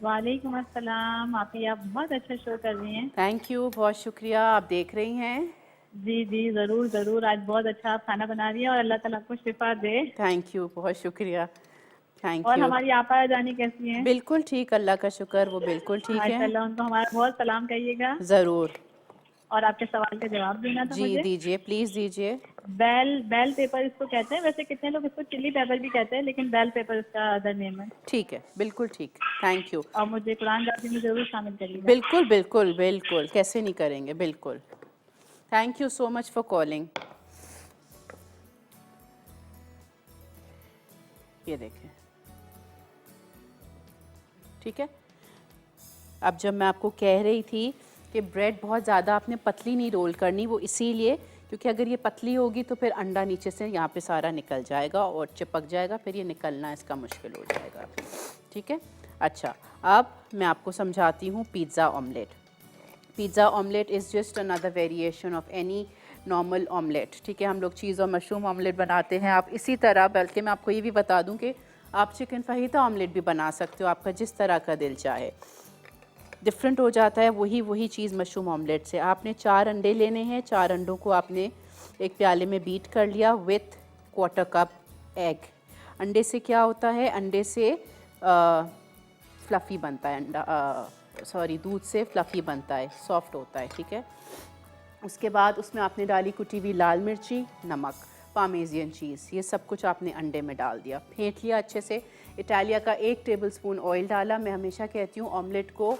वालेकुम अस्सलाम। आप बहुत अच्छा शो कर रही हैं। थैंक यू, बहुत शुक्रिया। आप देख रही हैं? जी जी, ज़रूर ज़रूर। आज बहुत अच्छा आप खाना बना रही हैं और अल्लाह ताला आपको शिफा दे। थैंक यू, बहुत शुक्रिया। थैंक और यू। हमारी आपा जानी कैसी हैं? बिल्कुल ठीक, अल्लाह का शुक्र, वो बिल्कुल ठीक है। माशाल्लाह, उनको हमारा बहुत सलाम कहिएगा। ज़रूर। और आपके सवाल का जवाब देना था जी मुझे। दीजिए, प्लीज़ दीजिए। बेल पेपर इसको कहते हैं, वैसे कितने लोग इसको चिली पेपर भी कहते हैं, लेकिन बेल पेपर इसका अदर नेम है। ठीक है, बिल्कुल ठीक, थैंक यू। और मुझे कुरान जाति में ज़रूर शामिल करिएगा। बिल्कुल बिल्कुल बिल्कुल, कैसे नहीं करेंगे, बिल्कुल। Thank you so much for calling. ये देखें, ठीक है। अब जब मैं आपको कह रही थी कि ब्रेड बहुत ज़्यादा आपने पतली नहीं रोल करनी, वो इसीलिए क्योंकि अगर ये पतली होगी तो फिर अंडा नीचे से यहाँ पे सारा निकल जाएगा और चिपक जाएगा, फिर ये निकलना इसका मुश्किल हो जाएगा, ठीक है। अच्छा, अब मैं आपको समझाती हूँ pizza omelette. Pizza omelette is just another variation of any normal omelette, ठीक है। हम लोग चीज़ और मशरूम ऑमलेट बनाते हैं, आप इसी तरह, बल्कि मैं आपको ये भी बता दूँ कि आप चिकन फहीता ऑमलेट भी बना सकते हो, आपका जिस तरह का दिल चाहे। डिफरेंट हो जाता है वही चीज़ मशरूम ऑमलेट से। आपने 4 अंडे लेने हैं, 4 अंडों को आपने एक प्याले में बीट कर लिया विथ 1/4 कप एग। अंडे से क्या होता है, अंडे से फ्लफ़ी बनता है अंडा, दूध से फ्लफ़ी बनता है, सॉफ्ट होता है, ठीक है। उसके बाद उसमें आपने डाली कुटी हुई लाल मिर्ची, नमक, पामेजियन चीज़, ये सब कुछ आपने अंडे में डाल दिया, फेंट लिया अच्छे से। इटालिया का 1 टेबलस्पून ऑयल डाला। मैं हमेशा कहती हूँ ऑमलेट को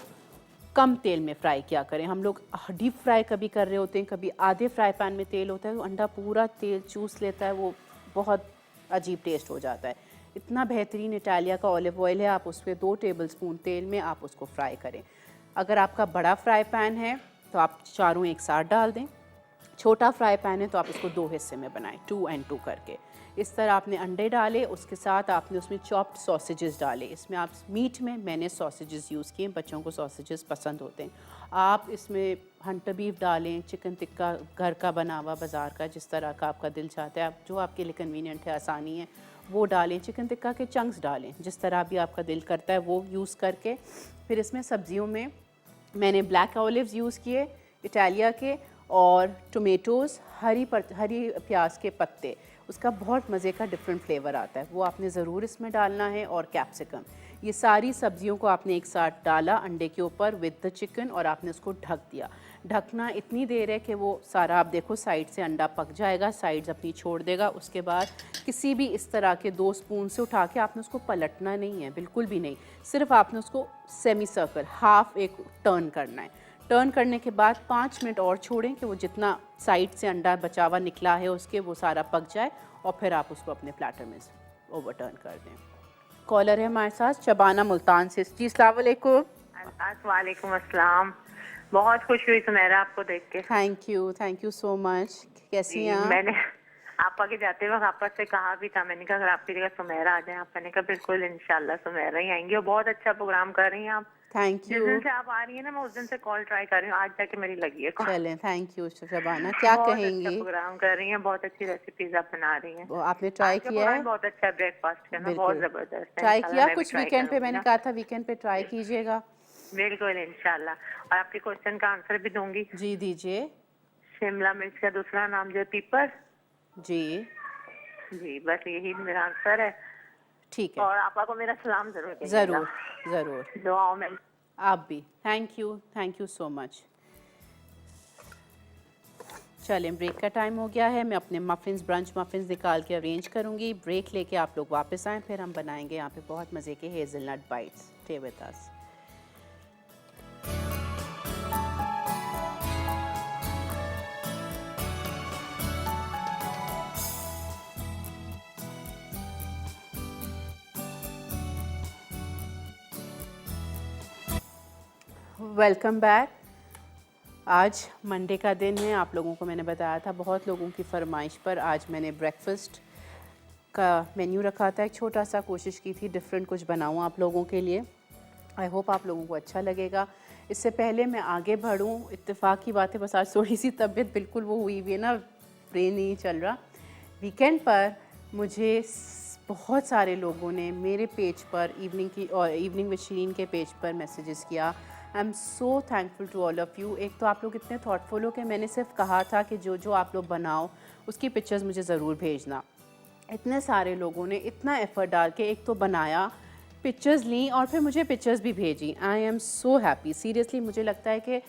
कम तेल में फ्राई किया करें। हम लोग डीप फ्राई कभी कर रहे होते हैं, कभी आधे फ्राई पैन में तेल होता है, तो अंडा पूरा तेल चूस लेता है, वो बहुत अजीब टेस्ट हो जाता है। इतना बेहतरीन इटालिया का ऑलिव ऑयल है, आप उसमें 2 टेबलस्पून तेल में आप उसको फ्राई करें। अगर आपका बड़ा फ्राई पैन है तो आप चारों एक साथ डाल दें, छोटा फ्राई पैन है तो आप इसको 2 हिस्से में बनाएं, 2 and 2 करके। इस तरह आपने अंडे डाले, उसके साथ आपने उसमें चॉप्ड सॉसेजेस डाले। इसमें आप मीट में मैंने सॉसेजेस यूज़ किए, बच्चों को सॉसेजेस पसंद होते हैं। आप इसमें हंटर बीफ डालें, चिकन टिक्का घर का बना हुआ बाज़ार का, जिस तरह का आपका दिल चाहता है, आप जो आपके लिए कन्वीनियंट है, आसानी है, वो डालें। चिकन टिक्का के चंक्स डालें, जिस तरह भी आपका दिल करता है वो यूज़ करके। फिर इसमें सब्जियों में मैंने ब्लैक ऑलिव्स यूज़ किए इटालिया के, और टोमेटोज़, हरी प्याज के पत्ते, उसका बहुत मज़े का डिफरेंट फ्लेवर आता है, वो आपने ज़रूर इसमें डालना है, और कैप्सिकम। ये सारी सब्जियों को आपने एक साथ डाला अंडे के ऊपर विद द चिकन, और आपने उसको ढक दिया। ढकना इतनी देर है कि वो सारा, आप देखो साइड से अंडा पक जाएगा, साइड्स अपनी छोड़ देगा। उसके बाद किसी भी इस तरह के 2 स्पून से उठा के आपने उसको पलटना नहीं है, बिल्कुल भी नहीं, सिर्फ आपने उसको सेमी सर्कल हाफ एक टर्न करना है। टर्न करने के बाद 5 मिनट और छोड़ें कि वो जितना साइड से अंडा बचा हुआ निकला है उसके, वो सारा पक जाए, और फिर आप उसको अपने प्लेटर में ओवरटर्न कर दें। कॉलर है हमारे साथ शबाना मुल्तान से। जी, अस्सलाम वालेकुम। वालेकुम अस्सलाम। बहुत खुश हुई सुमेरा आपको देख के। Thank you so much. कैसी हैं आप? मैंने आपा के जाते वक्त आपा से कहा भी था, मैंने कहा अगर आपकी जगह सुमेरा आ जाए, आपा ने कहा बिल्कुल इंशाल्लाह सुमेरा ही आएंगी, और बहुत अच्छा प्रोग्राम कर रही हैं आप। थैंक जिस यू। दिन से आप आ रही है ना, मैं उस दिन से कॉल ट्राई कर रही हूँ, आज जाके मेरी लगी है कॉल। चलें, थैंक यू शबाना। क्या बहुत अच्छा कहेंगी? प्रोग्राम कर रही हैं, बहुत अच्छी रेसिपीज आप बना रही हैं। वो आपने ट्राई आज का किया है? प्रोग्राम बहुत अच्छा है, ब्रेकफास्ट का ना बहुत बिल्कुल जबरदस्त है। ट्राई इंशाल्लाह किया। मैं भी कुछ ट्राई वीकेंड पे करूंगी मैंने ना। कहा था वीकेंड पे ट्राई कीजिएगा। बिल्कुल इंशाल्लाह। और आपके क्वेश्चन का आंसर भी दूंगी। जी दीजिए। शिमला मिर्च का दूसरा नाम जो है पीपर। जी जी बस यही मेरा आंसर है। ठीक है, और आपा को मेरा सलाम जरूर कहिएगा। ज़रूर ज़रूर। दुआओं में। आप भी। Thank you so much. चलें, ब्रेक का टाइम हो गया है। मैं अपने मफ़िन्स, ब्रंच मफ़िन्स निकाल के अरेंज करूँगी। ब्रेक लेके आप लोग वापस आएँ, फिर हम बनाएंगे यहाँ पे बहुत मज़े के hazelnut bytes. Stay with us. Welcome back. आज मंडे का दिन है। आप लोगों को मैंने बताया था, बहुत लोगों की फरमाइश पर आज मैंने ब्रेकफास्ट का मेन्यू रखा था। एक छोटा सा कोशिश की थी डिफरेंट कुछ बनाऊँ आप लोगों के लिए। आई होप आप लोगों को अच्छा लगेगा। इससे पहले मैं आगे बढ़ूँ, इत्तेफाक की बात है, बस आज थोड़ी सी तबीयत बिल्कुल वो हुई हुई है ना, ब्रेन नहीं चल रहा। वीकेंड पर मुझे बहुत सारे लोगों ने मेरे पेज पर इवनिंग विद शीरीन के पेज पर मैसेजेस किया। I am so thankful to all of you. एक तो आप लोग इतने थॉटफुल हो कि मैंने सिर्फ कहा था कि जो जो आप लोग बनाओ उसकी पिक्चर्स मुझे ज़रूर भेजना। इतने सारे लोगों ने इतना एफ़र्ट डाल के एक तो बनाया, पिक्चर्स ली और फिर मुझे पिक्चर्स भी भेजी। आई एम सो हैप्पी। सीरियसली मुझे लगता है कि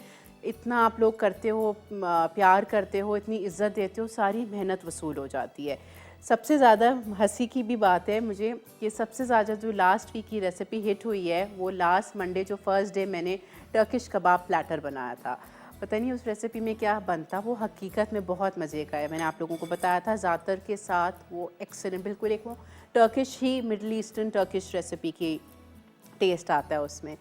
इतना आप लोग करते हो, प्यार करते हो, इतनी इज़्ज़त देते हो, सारी मेहनत वसूल हो जाती है। सबसे ज़्यादा हंसी की भी बात है मुझे कि सबसे ज़्यादा जो लास्ट वीक की रेसिपी हिट हुई है वो लास्ट मंडे जो फर्स्ट डे मैंने टर्किश कबाब प्लेटर बनाया था। पता नहीं उस रेसिपी में क्या बनता, वो हकीकत में बहुत मज़े का है। मैंने आप लोगों को बताया था ज़ातर के साथ, वो एक्सेलेंट, बिल्कुल एक वो टर्किश ही, मिडल ईस्टर्न टर्किश रेसिपी की टेस्ट आता है उसमें।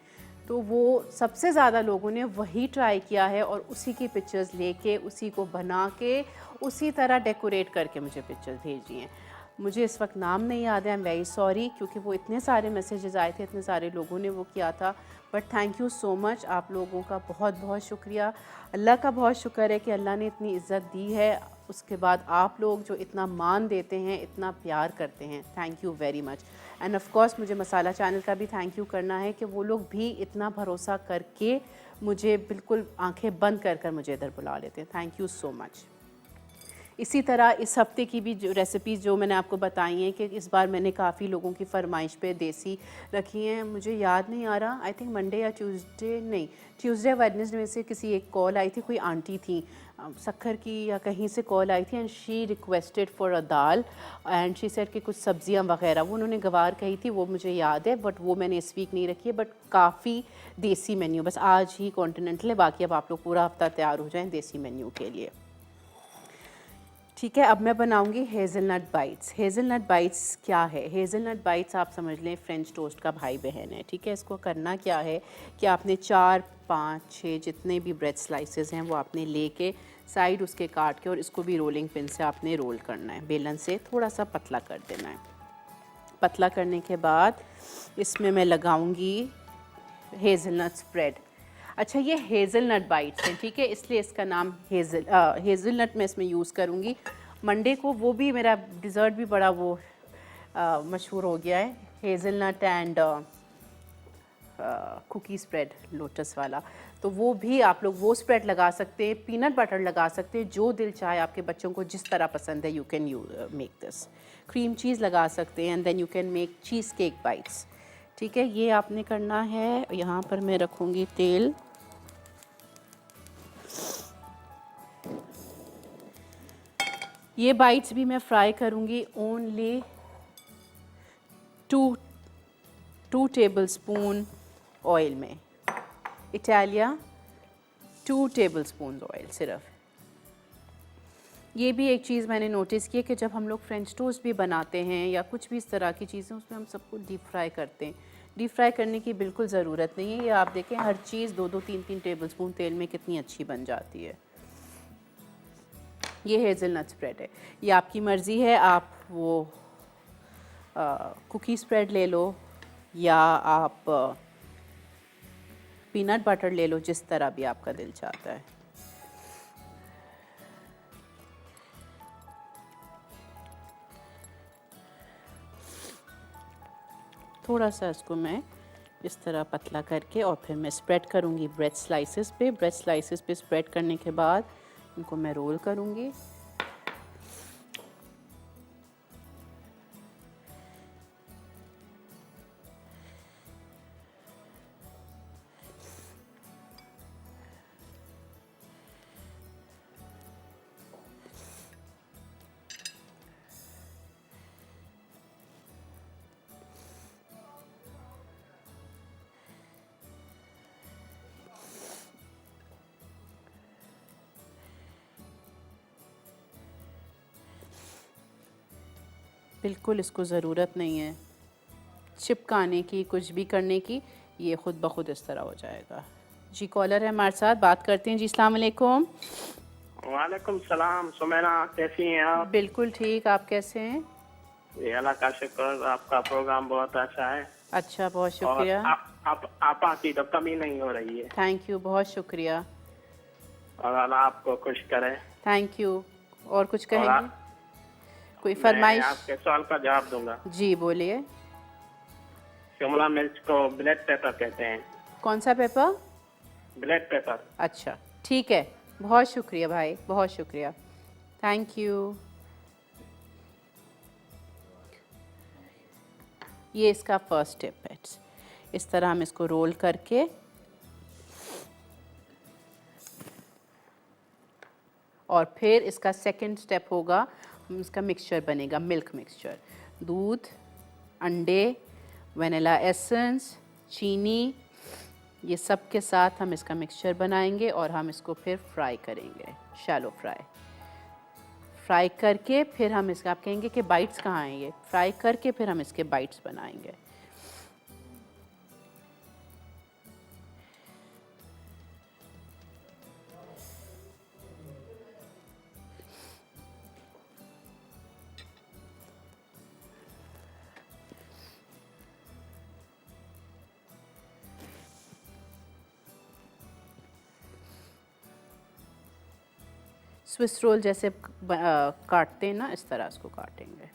तो वो सबसे ज़्यादा लोगों ने वही ट्राई किया है और उसी की पिक्चर्स लेके, उसी को बना के, उसी तरह डेकोरेट करके मुझे पिक्चर्स भेजी हैं। मुझे इस वक्त नाम नहीं याद है, आई एम वेरी सॉरी, क्योंकि वो इतने सारे मैसेजेस आए थे, इतने सारे लोगों ने वो किया था। But thank you so much, आप लोगों का बहुत बहुत शुक्रिया। अल्लाह का बहुत शुक्र है कि अल्लाह ने इतनी इज़्ज़त दी है। उसके बाद आप लोग जो इतना मान देते हैं, इतना प्यार करते हैं, thank you very much. End of course मुझे मसाला चैनल का भी थैंक यू करना है कि वो लोग भी इतना भरोसा करके मुझे बिल्कुल आंखें बंद कर कर मुझे इधर बुला लेते हैं। Thank you so much. इसी तरह इस हफ़्ते की भी जो रेसिपीज़ जो मैंने आपको बताई हैं कि इस बार मैंने काफ़ी लोगों की फरमाइश पे देसी रखी हैं। मुझे याद नहीं आ रहा, आई थिंक मंडे या ट्यूसडे, नहीं ट्यूसडे वेडनेसडे में से किसी एक कॉल आई थी, कोई आंटी थी सक्खर की या कहीं से कॉल आई थी, and she requested for a dal and she said कि कुछ सब्जियां वगैरह, वो उन्होंने गवार कही थी, वो मुझे याद है, बट वो मैंने इस वीक नहीं रखी है। बट काफ़ी देसी मेन्यू, बस आज ही कॉन्टिनेंटल है, बाकी अब आप लोग पूरा हफ्ता तैयार हो जाएँ देसी मेन्यू के लिए। ठीक है, अब मैं बनाऊंगी हेज़लनट बाइट्स। हेज़लनट बाइट्स क्या है? हेज़लनट बाइट्स आप समझ लें फ्रेंच टोस्ट का भाई बहन है। ठीक है, इसको करना क्या है कि आपने 4, 5, 6 जितने भी ब्रेड स्लाइसेस हैं वो आपने लेके साइड उसके काट के, और इसको भी रोलिंग पिन से आपने रोल करना है, बेलन से थोड़ा सा पतला कर देना है। पतला करने के बाद इसमें मैं लगाऊंगी हेज़लनट स्प्रेड। अच्छा, ये हेज़लनट बाइट्स हैं, ठीक है, इसलिए इसका नाम हेज़लनट मैं इसमें यूज़ करूँगी। मंडे को वो भी मेरा डिज़र्ट भी बड़ा वो मशहूर हो गया है, hazelnut and cookie spread, lotus वाला। तो वो भी आप लोग वो स्प्रेड लगा सकते हैं, पीनट बटर लगा सकते हैं, जो दिल चाहे आपके बच्चों को जिस तरह पसंद है, you can make this. Cream cheese लगा सकते हैं, and then you can make cheese cake bites. ठीक है, ये आपने करना है। यहाँ पर मैं रखूँगी तेल। ये बाइट्स भी मैं फ्राई करूँगी ओनली 2 टेबलस्पून ऑयल में। इटालिया 2 टेबलस्पून ऑयल सिर्फ। ये भी एक चीज़ मैंने नोटिस की है कि जब हम लोग फ्रेंच टोस्ट भी बनाते हैं या कुछ भी इस तरह की चीज़ें, उसमें हम सबको डीप फ्राई करते हैं। डीप फ्राई करने की बिल्कुल ज़रूरत नहीं है। ये आप देखें हर चीज़ 2-2 3-3 टेबलस्पून तेल में कितनी अच्छी बन जाती है। ये हेज़लनट स्प्रेड है, ये आपकी मर्ज़ी है, आप वो कुकी स्प्रेड ले लो या आप पीनट बटर ले लो, जिस तरह भी आपका दिल चाहता है। थोड़ा सा इसको मैं इस तरह पतला करके और फिर मैं स्प्रेड करूँगी ब्रेड स्लाइसेस पे। ब्रेड स्लाइसेस पे स्प्रेड करने के बाद इनको मैं रोल करूँगी। बिल्कुल इसको ज़रूरत नहीं है चिपकाने की, कुछ भी करने की, ये ख़ुद ब खुद इस तरह हो जाएगा। जी कॉलर है हमारे साथ, बात करते हैं जी। अस्सलाम वालेकुम। वालेकुम सलाम। सुमैरा कैसी हैं आप? बिल्कुल ठीक, आप कैसे हैं? ये अल्लाह का शुक्र, आपका प्रोग्राम बहुत अच्छा है। अच्छा, बहुत और शुक्रिया। आपा की तो कमी नहीं हो रही है। थैंक यू, बहुत शुक्रिया। और अल्लाह आपको खुश करे। Thank you. और कुछ और कहेंगे? कोई मैं फरमाइश? आपके सवाल का जवाब दूंगा। जी बोलिए। शिमला मिर्च को ब्लैक पेपर कहते हैं। कौन सा पेपर? Black pepper. अच्छा ठीक है, बहुत शुक्रिया भाई, बहुत शुक्रिया, थैंक यू। ये इसका फर्स्ट स्टेप है। इस तरह हम इसको रोल करके और फिर इसका सेकंड स्टेप होगा, इसका मिक्सचर बनेगा, मिल्क मिक्सचर। दूध, अंडे, वनीला एसेंस, चीनी, ये सब के साथ हम इसका मिक्सचर बनाएंगे और हम इसको फिर फ्राई करेंगे, शैलो फ्राई करके फिर हम इसका, आप कहेंगे कि बाइट्स कहाँ हैं, ये फ्राई करके फिर हम इसके बाइट्स बनाएंगे। स्विस रोल जैसे काटते हैं ना, इस तरह इसको काटेंगे।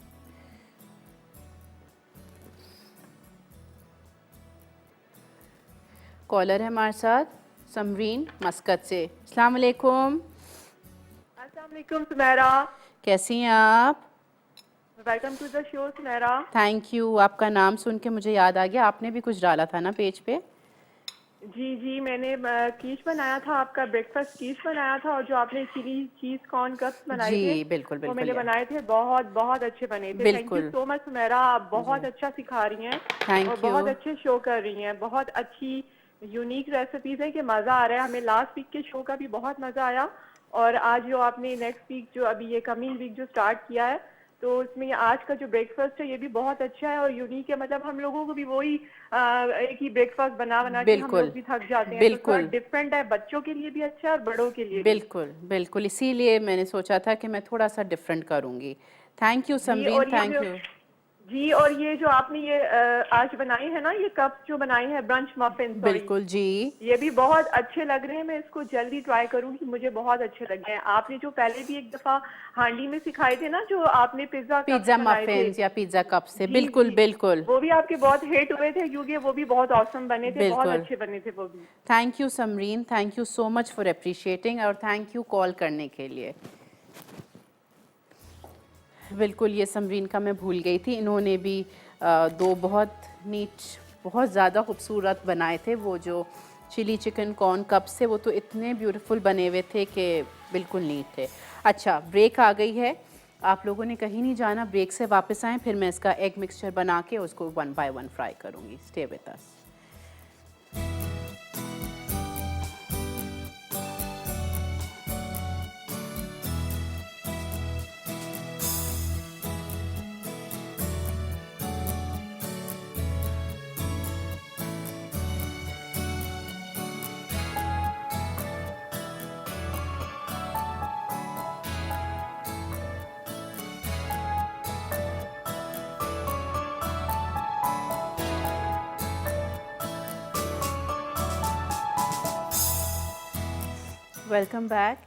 कॉलर है हमारे साथ, समरीन मस्कत से। अस्सलाम वालेकुम। अस्सलाम वालेकुम सुमेरा, कैसी हैं आप? Welcome to the show Sumera. Thank you. आपका नाम सुन के मुझे याद आ गया, आपने भी कुछ डाला था ना पेज पे। जी मैंने कीश बनाया था, आपका ब्रेकफास्ट कीश बनाया था, और जो आपने चिली चीज कॉर्न कप्स बनाए जी थे, बिल्कुल वो बिल्कुल मैंने यार। बनाए थे, बहुत बहुत अच्छे बने थे। Thank you so much Sumera, आप बहुत अच्छा सिखा रही हैं थैंक और यू। बहुत अच्छे शो कर रही हैं, बहुत अच्छी यूनिक रेसिपीज है कि मज़ा आ रहा है हमें। लास्ट वीक के शो का भी बहुत मज़ा आया, और आज जो आपने नेक्स्ट वीक जो अभी ये कमिंग वीक जो स्टार्ट किया है, तो उसमें आज का जो ब्रेकफास्ट है ये भी बहुत अच्छा है और यूनिक है। मतलब हम लोगों को भी वही एक ही ब्रेकफास्ट बना बना के हम लोग भी थक जाते हैं, तो थोड़ा डिफरेंट है, बच्चों के लिए भी अच्छा है और बड़ों के लिए बिल्कुल बिल्कुल, इसीलिए मैंने सोचा था कि मैं थोड़ा सा डिफरेंट करूंगी। Thank you Samreen, thank you ji. और ये जो आपने ये आज बनाई है ना, ये कप्स जो बनाई है ब्रंच मफिन, बिल्कुल जी, ये भी बहुत अच्छे लग रहे हैं। मैं इसको जल्दी ट्राई करूंगी, मुझे बहुत अच्छे लगे हैं। आपने जो पहले भी एक दफा हांडी में सिखाए थे ना, जो आपने पिज्जा मफिन या पिज्जा कप से, बिल्कुल बिल्कुल, वो भी आपके बहुत हिट हुए थे, क्योंकि वो भी बहुत औसम बने थे, बहुत अच्छे बने थे वो भी। Thank you Samreen, thank you so much for appreciating, और थैंक यू कॉल करने के लिए। बिल्कुल, ये समरीन का मैं भूल गई थी, इन्होंने भी दो बहुत नीट, बहुत ज़्यादा खूबसूरत बनाए थे। वो जो चिली चिकन कॉर्न कप्स थे, वो तो इतने ब्यूटीफुल बने हुए थे कि बिल्कुल नीट थे। अच्छा, ब्रेक आ गई है, आप लोगों ने कहीं नहीं जाना, ब्रेक से वापस आएँ, फिर मैं इसका एग मिक्सचर बना के उसको 1 बाय 1 फ्राई करूँगी। Stay with us. Welcome back.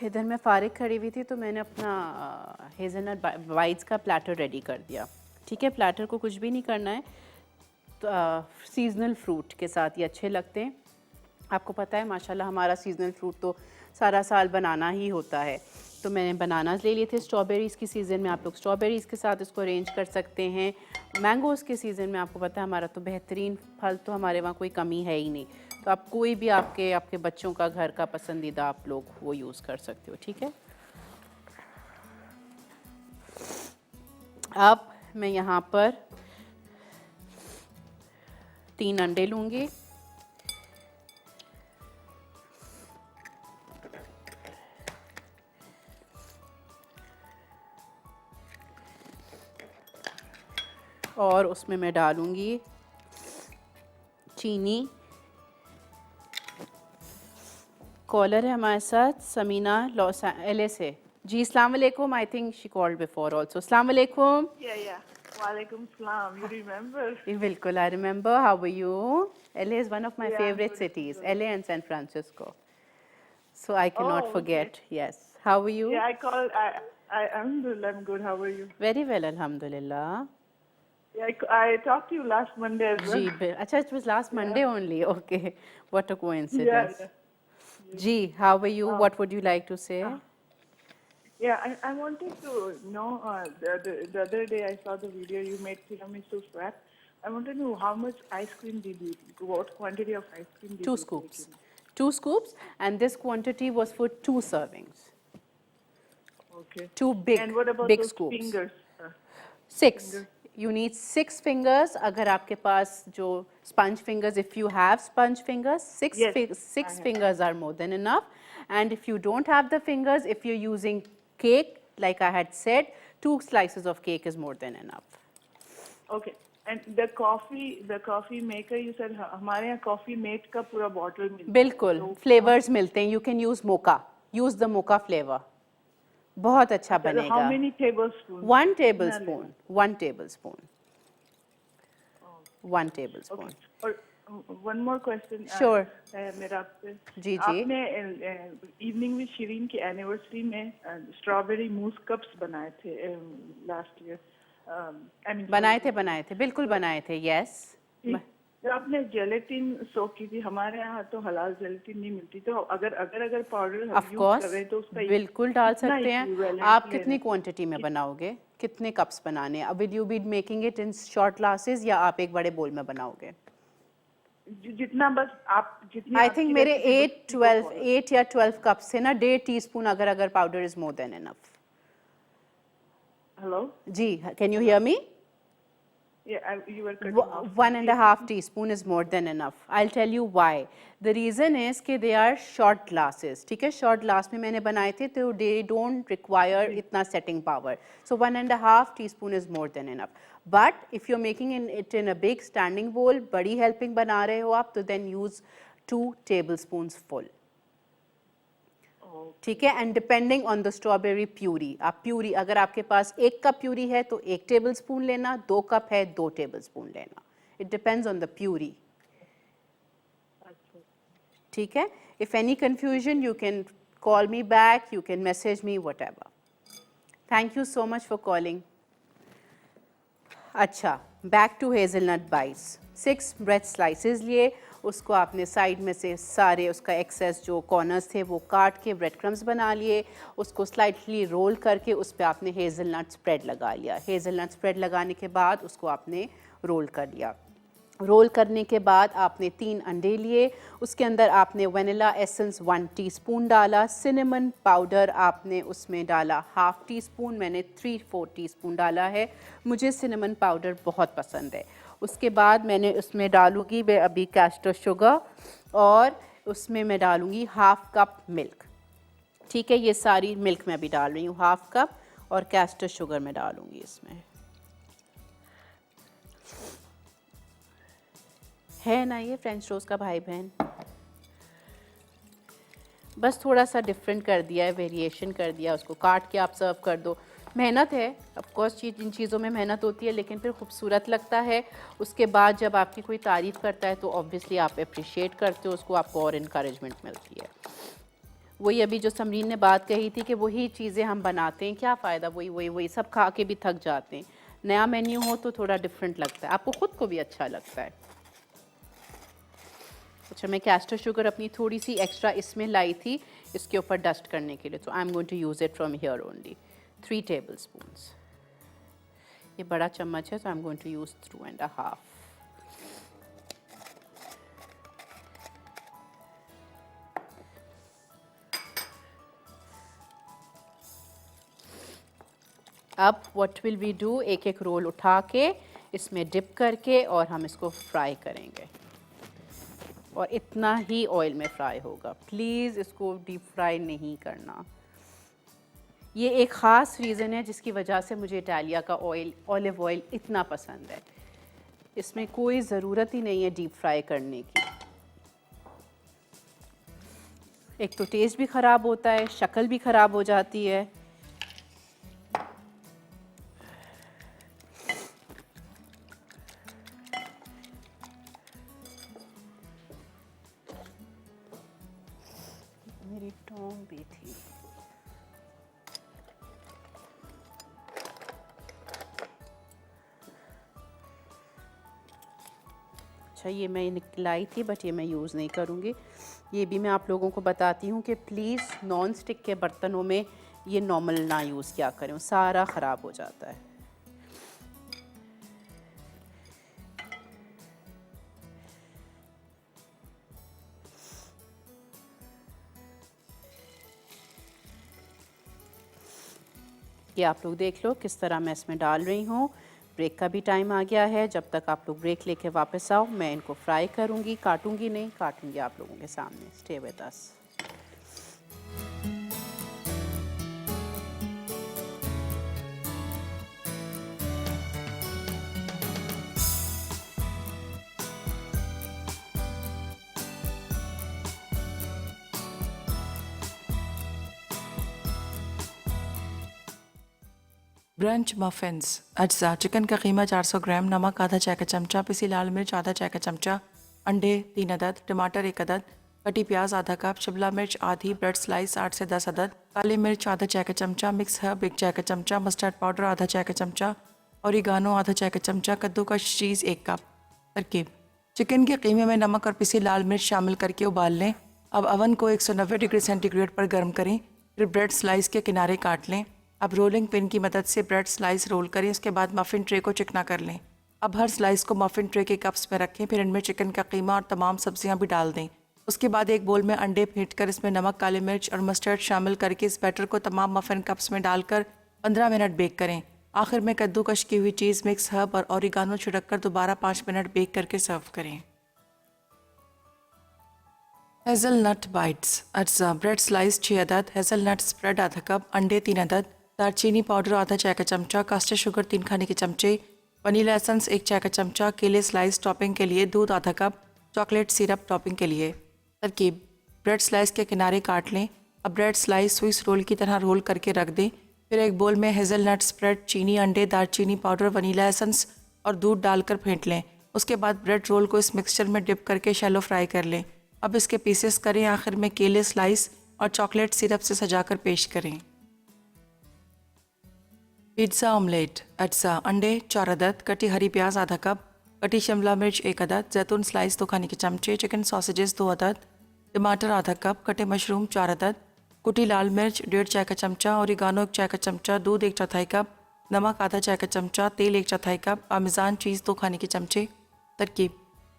इधर मैं फ़ारिग खड़ी हुई थी तो मैंने अपना हेज़लनट बाइट्स का प्लेटर रेडी कर दिया। ठीक है, प्लेटर को कुछ भी नहीं करना है, तो सीज़नल फ्रूट के साथ ये अच्छे लगते हैं। आपको पता है माशाल्लाह हमारा सीज़नल फ्रूट तो सारा साल बनाना ही होता है। तो मैंने बनानास ले लिए थे स्ट्रॉबेरीज़ की सीज़न में, आप लोग स्ट्रॉबेरीज़ के साथ इसको अरेंज कर सकते हैं। मैंगोज़ के सीज़न में आपको पता है हमारा तो बेहतरीन फल तो हमारे वहाँ कोई कमी है ही नहीं, तो आप कोई भी आपके बच्चों का घर का पसंदीदा आप लोग वो यूज़ कर सकते हो। ठीक है, अब मैं यहाँ पर 3 अंडे लूँगी। और उसमें मैं डालूँगी चीनी। कॉलर है हमारे साथ समीना लॉस LA से। जी अस्सलाम वालेकुम। I think she called before also. अस्सलाम वालेकुम। Yeah. Walaikum salam. You remember? बिल्कुल, I remember. How are you? LA is one of my Yeah, I'm favorite good, cities, good. LA and San Francisco. So I cannot Oh, okay. forget. Yes. How are you? Yeah, I called. I'm good. How are you? Very well, alhamdulillah. Yeah, I talked to you last Monday as well. जी, अच्छा, it was last Monday only. Okay. What a coincidence. Yeah. Ji, how are you? What would you like to say? Yeah, I wanted to know. The other day I saw the video you made tiramisu wrap. I want to know how much ice cream did you? What quantity of ice cream did 2 you scoops. take in? 2 scoops, and this quantity was for 2 servings. Okay. 2 And what about big those scoops. fingers? 6. You need 6 fingers. अगर आपके पास जो sponge fingers, if you have sponge fingers, 6 Yes, six fingers are more than enough. And if you don't have the fingers, if you're using cake, like I had said, 2 slices of cake is more than enough. Okay. And the coffee maker, you said हमारे यहाँ coffee mate का पूरा bottle मिलता है. बिल्कुल, flavors मिलते हैं. You can use mocha. Use the mocha flavor. बहुत अच्छा बनेगा. How many tablespoons? 1 tablespoon. 1 tablespoon. 1 tablespoon. Okay. और one more question. Sure. मेरा आपसे. जी. आपने evening with शिरीन की anniversary में strawberry mousse cups बनाए थे last year. बनाए थे, बिल्कुल बनाए थे. Yes. तो आपने जेलेटिन सोक की थी. हमारे यहाँ तो हलाल जेलेटिन नहीं मिलती, तो अगर पाउडर Of यूज course, कर रहे हैं तो उसका बिल्कुल डाल कितना सकते हैं. equivalent आप लेना कितनी क्वांटिटी में बनाओगे? कितने कप्स बनाने हैं? Will you be making it in short glasses या आप एक बड़े बोल में बनाओगे? जितना बस आप जितनी आई आपकी थिंक मेरे recipe बस 8 या 12 कप्स थे ना. 1.5 टीस्पून अगर powder is more than enough. Hello. जी, can you hear me? Yeah, you were cutting off. 1.5 teaspoon is more than enough. I'll tell you why. The reason is कि they are short glasses. ठीक है, short glass में मैंने बनाए थे तो they don't require इतना setting power. So 1.5 teaspoon is more than enough. But if you're making it in a big standing bowl, बड़ी helping बना रहे हो आप, तो then use 2 tablespoons full. ठीक है. And depending on the strawberry puree, आप प्यूरी अगर आपके पास 1 कप प्यूरी है तो 1 टेबलस्पून लेना, 2 कप है 2 टेबलस्पून लेना. It depends on the puree. ठीक है. If any confusion you can call me back, you can message me, whatever. Thank you so much for calling. अच्छा, back to hazelnut bites. 6 bread slices लिए, उसको आपने side में से सारे उसका एक्सेस जो कॉर्नर्स थे वो काट के ब्रेड क्रम्स बना लिए. उसको स्लाइटली रोल करके उस पर आपने हेज़लनट स्प्रेड लगा लिया. हेज़लनट स्प्रेड लगाने के बाद उसको आपने रोल कर लिया. रोल करने के बाद आपने 3 अंडे लिए. उसके अंदर आपने वनीला एसेंस 1 टीस्पून डाला. सिनेमन पाउडर आपने उसमें डाला ½ टीस्पून. मैंने 3-4 टीस्पून डाला है. मुझे सिनेमन पाउडर बहुत पसंद है. उसके बाद मैंने उसमें डालूँगी मैं अभी कैस्टर शुगर, और उसमें मैं डालूँगी ½ कप मिल्क. ठीक है, ये सारी मिल्क मैं अभी डाल रही हूँ ½ कप, और कैस्टर शुगर मैं डालूँगी इसमें. है ना ये फ्रेंच टोस्ट का भाई बहन? बस थोड़ा सा डिफरेंट कर दिया है, वेरिएशन कर दिया. उसको काट के आप सर्व कर दो. मेहनत है, ऑफ कोर्स इन चीज़ों में मेहनत होती है, लेकिन फिर खूबसूरत लगता है। उसके बाद जब आपकी कोई तारीफ़ करता है तो ऑब्वियसली आप अप्रिशिएट करते हो उसको, आपको और इनकरेजमेंट मिलती है। वही अभी जो समरीन ने बात कही थी कि वही चीज़ें हम बनाते हैं, क्या फ़ायदा, वही वही वही सब खा के भी थक जाते हैं। नया मेन्यू हो तो थोड़ा डिफरेंट लगता है, आपको ख़ुद को भी अच्छा लगता है। अच्छा, मैं कैस्टर शुगर अपनी थोड़ी सी एक्स्ट्रा इसमें लाई थी इसके ऊपर डस्ट करने के लिए, तो I am going to use it from here only. 3 tablespoons, ये बड़ा चम्मच है तो I am going to use 2.5। अब व्हाट विल वी डू, एक एक रोल उठा के इसमें डिप करके और हम इसको फ्राई करेंगे, और इतना ही ऑयल में फ्राई होगा। प्लीज़ इसको डीप फ्राई नहीं करना। ये एक ख़ास रीज़न है जिसकी वजह से मुझे इटालिया का ऑयल, ऑलिव ऑयल इतना पसंद है। इसमें कोई ज़रूरत ही नहीं है डीप फ्राई करने की। एक तो टेस्ट भी ख़राब होता है, शक्ल भी ख़राब हो जाती है। मेरी टोंग भी थी। अच्छा, ये मैं निकलाई थी बट ये मैं यूज़ नहीं करूँगी। ये भी मैं आप लोगों को बताती हूँ कि प्लीज़ नॉन स्टिक के बर्तनों में ये नॉर्मल ना यूज़ किया करें, सारा ख़राब हो जाता है। ये आप लोग देख लो किस तरह मैं इसमें डाल रही हूँ। ब्रेक का भी टाइम आ गया है, जब तक आप लोग ब्रेक लेके वापस आओ मैं इनको फ्राई करूँगी, काटूँगी नहीं, काटूँगी आप लोगों के सामने। Stay with us. Brunch muffins. अज्जा: चिकन का कीमा 400 ग्राम, नमक आधा चाय का चमचा, पिसी लाल मिर्च आधा चाय का चमचा, अंडे 3 अदद, टमाटर 1 अदद, कटी प्याज आधा कप, शिमला मिर्च आधी, ब्रेड स्लाइस 8 से 10 अदद, काली मिर्च आधा चाय का चमचा, मिक्स हर्ब 1 चाय का चमचा, मस्टर्ड पाउडर आधा चाय का चमचा, ओरिगानो आधा चाय का चमचा, कद्दूकस चीज़ 1 कप। तरकीब: चिकन के कीमे में नमक और पिसी लाल मिर्च शामिल करके उबाल लें। अब अवन को 190 डिग्री सेंटीग्रेड पर गर्म करें, फिर ब्रेड स्लाइस के किनारे काट लें। अब रोलिंग पिन की मदद से ब्रेड स्लाइस रोल करें, उसके बाद मफ़िन ट्रे को चिकना कर लें। अब हर स्लाइस को मफ़िन ट्रे के कप्स में रखें, फिर इनमें चिकन का कीमा और तमाम सब्जियां भी डाल दें। उसके बाद एक बोल में अंडे फेंट कर इसमें नमक, काली मिर्च और मस्टर्ड शामिल करके इस बैटर को तमाम मफ़िन कप्स में डालकर 15 मिनट बेक करें। आखिर में कद्दूकश की हुई चीज़, मिक्स हर्ब और ओरिगानो छिड़क कर दोबारा 5 मिनट बेक करके सर्व करें। Hazelnut bytes. अज्जा: ब्रेड स्लाइस 6 अदद, हेज़लनट स्प्रेड आधा कप, अंडे 3 अदद, दालचीनी पाउडर आधा चाय का चमचा, कास्टर शुगर 3 खाने के चमचे, वनीला एसेंस 1 चाय का चमचा, केले स्लाइस टॉपिंग के लिए, दूध आधा कप, चॉकलेट सिरप टॉपिंग के लिए। तरकीब: ब्रेड स्लाइस के किनारे काट लें। अब ब्रेड स्लाइस स्विस रोल की तरह रोल करके रख दें। फिर एक बोल में हेज़लनट स्प्रेड, चीनी, अंडे, दालचीनी पाउडर, वनीला एसेंस और दूध डालकर फेंट लें। उसके बाद ब्रेड रोल को इस मिक्सचर में डिप करके शैलो फ्राई कर लें। अब इसके पीसेस करें, आखिर में केले स्लाइस और चॉकलेट सिरप से सजाकर पेश करें। Pizza omelette. अज्जा: अंडे 4 अदद, कटी हरी प्याज आधा कप, कटी शिमला मिर्च 1 अदद, जैतून स्लाइस 2 खाने के चमचे, चिकन सॉसेजेस 2 अदद, टमाटर आधा कप, कटे मशरूम 4 अदद, कुटी लाल मिर्च 1.5 चाय का चमचा, ओरिगानो 1 चाय का चमचा, दूध 1/4 कप, नमक आधा चाय का चमचा, तेल 1/4 कप, पामेज़ान चीज़ 2 खाने के चमचे। तरकीब: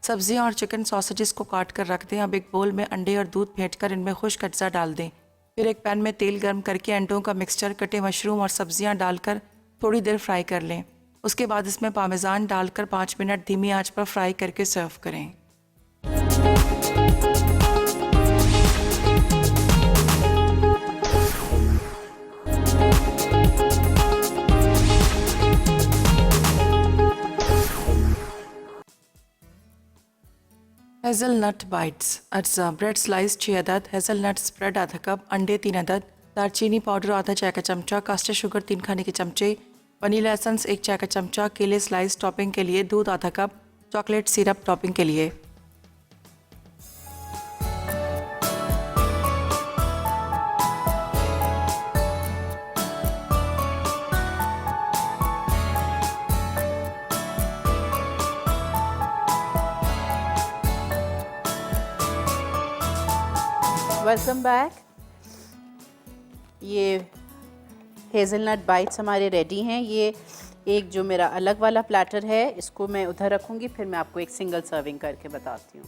सब्जियां और चिकन सॉसेजेस को काट कर रख दें। अब एक बोल में अंडे और दूध फेंट कर इनमें खुश्क अज्जा डाल दें। फिर एक पैन में तेल गर्म करके अंडों का मिक्सचर, कटे मशरूम और सब्जियां डालकर थोड़ी देर फ्राई कर लें। उसके बाद इसमें पामेज़ान डालकर 5 मिनट धीमी आंच पर फ्राई करके सर्व करें। Hazelnut bytes. अज्जा: ब्रेड स्लाइस 6 अदद, हेज़लनट स्प्रेड आधा कप, अंडे 3 अदद, दालचीनी पाउडर आधा चाय का चमचा, कास्टर शुगर 3 खाने के चमचे, वनीला एसेंस 1 चाय का चमचा, केले स्लाइस टॉपिंग के लिए, दूध आधा कप, चॉकलेट सिरप टॉपिंग के लिए। Welcome back. ये हेज़लनट बाइट्स हमारे रेडी हैं। ये एक जो मेरा अलग वाला प्लेटर है इसको मैं उधर रखूँगी, फिर मैं आपको एक सिंगल सर्विंग करके बताती हूँ।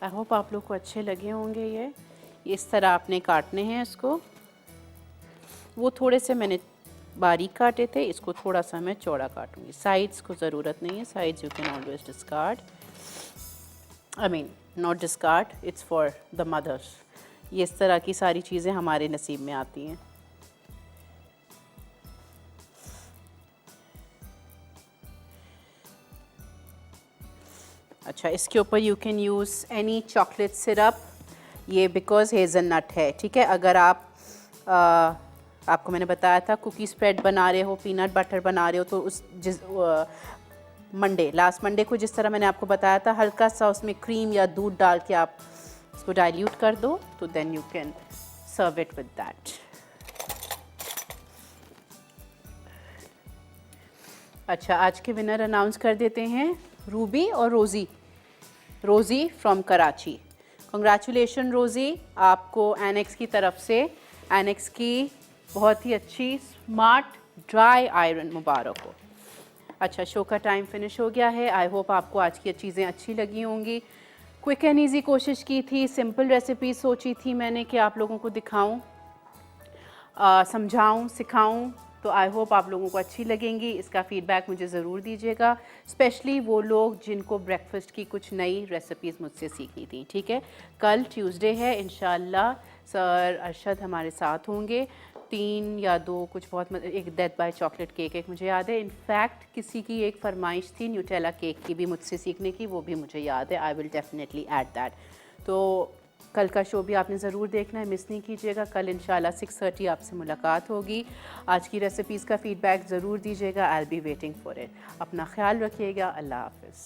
आई होप आप लोग को अच्छे लगे होंगे। ये इस तरह आपने काटने हैं इसको। वो थोड़े से मैंने बारीक काटे थे, इसको थोड़ा सा मैं चौड़ा काटूंगी। साइड्स को ज़रूरत नहीं है, sides you can always discard, I mean not discard, it's for the mothers. ये इस तरह की सारी चीज़ें हमारे नसीब में आती हैं। अच्छा, इसके ऊपर you can use any chocolate syrup. ये बिकॉज़ हेज़लनट है, ठीक है। अगर आप आपको मैंने बताया था कुकी स्प्रेड बना रहे हो, पीनट बटर बना रहे हो, तो उस लास्ट मंडे को जिस तरह मैंने आपको बताया था, हल्का सा उसमें क्रीम या दूध डाल के आप इसको डाइल्यूट कर दो, तो then you can serve it with that. अच्छा, आज के विनर अनाउंस कर देते हैं, रूबी और रोज़ी। रोज़ी फ्रॉम कराची। कंग्रेचुलेशन रोज़ी, आपको एनेक्स की तरफ से एनेक्स की बहुत ही अच्छी स्मार्ट ड्राई आयरन मुबारक हो। अच्छा, शो का टाइम फिनिश हो गया है। आई होप आपको आज की चीज़ें अच्छी लगी होंगी। क्विक एंड ईजी कोशिश की थी, सिंपल रेसिपी सोची थी मैंने कि आप लोगों को दिखाऊं, समझाऊं, सिखाऊं, तो आई होप आप लोगों को अच्छी लगेंगी। इसका फ़ीडबैक मुझे ज़रूर दीजिएगा, स्पेशली वो लोग जिनको ब्रेकफास्ट की कुछ नई रेसिपीज़ मुझसे सीखनी थी। ठीक है, कल ट्यूसडे है, इंशाल्लाह सर अरशद हमारे साथ होंगे। 3 या 2 कुछ बहुत एक डेथ बाय चॉकलेट केक एक मुझे याद है। इनफैक्ट किसी की एक फरमाइश थी न्यूटेला केक की भी मुझसे सीखने की, वो भी मुझे याद है। I will definitely add that. तो कल का शो भी आपने ज़रूर देखना है, मिस नहीं कीजिएगा। कल इंशाल्लाह 6:30 आपसे मुलाकात होगी। आज की रेसिपीज़ का फ़ीडबैक ज़रूर दीजिएगा। I will be waiting for it. अपना ख्याल रखिएगा। अल्लाह हाफ़िज़।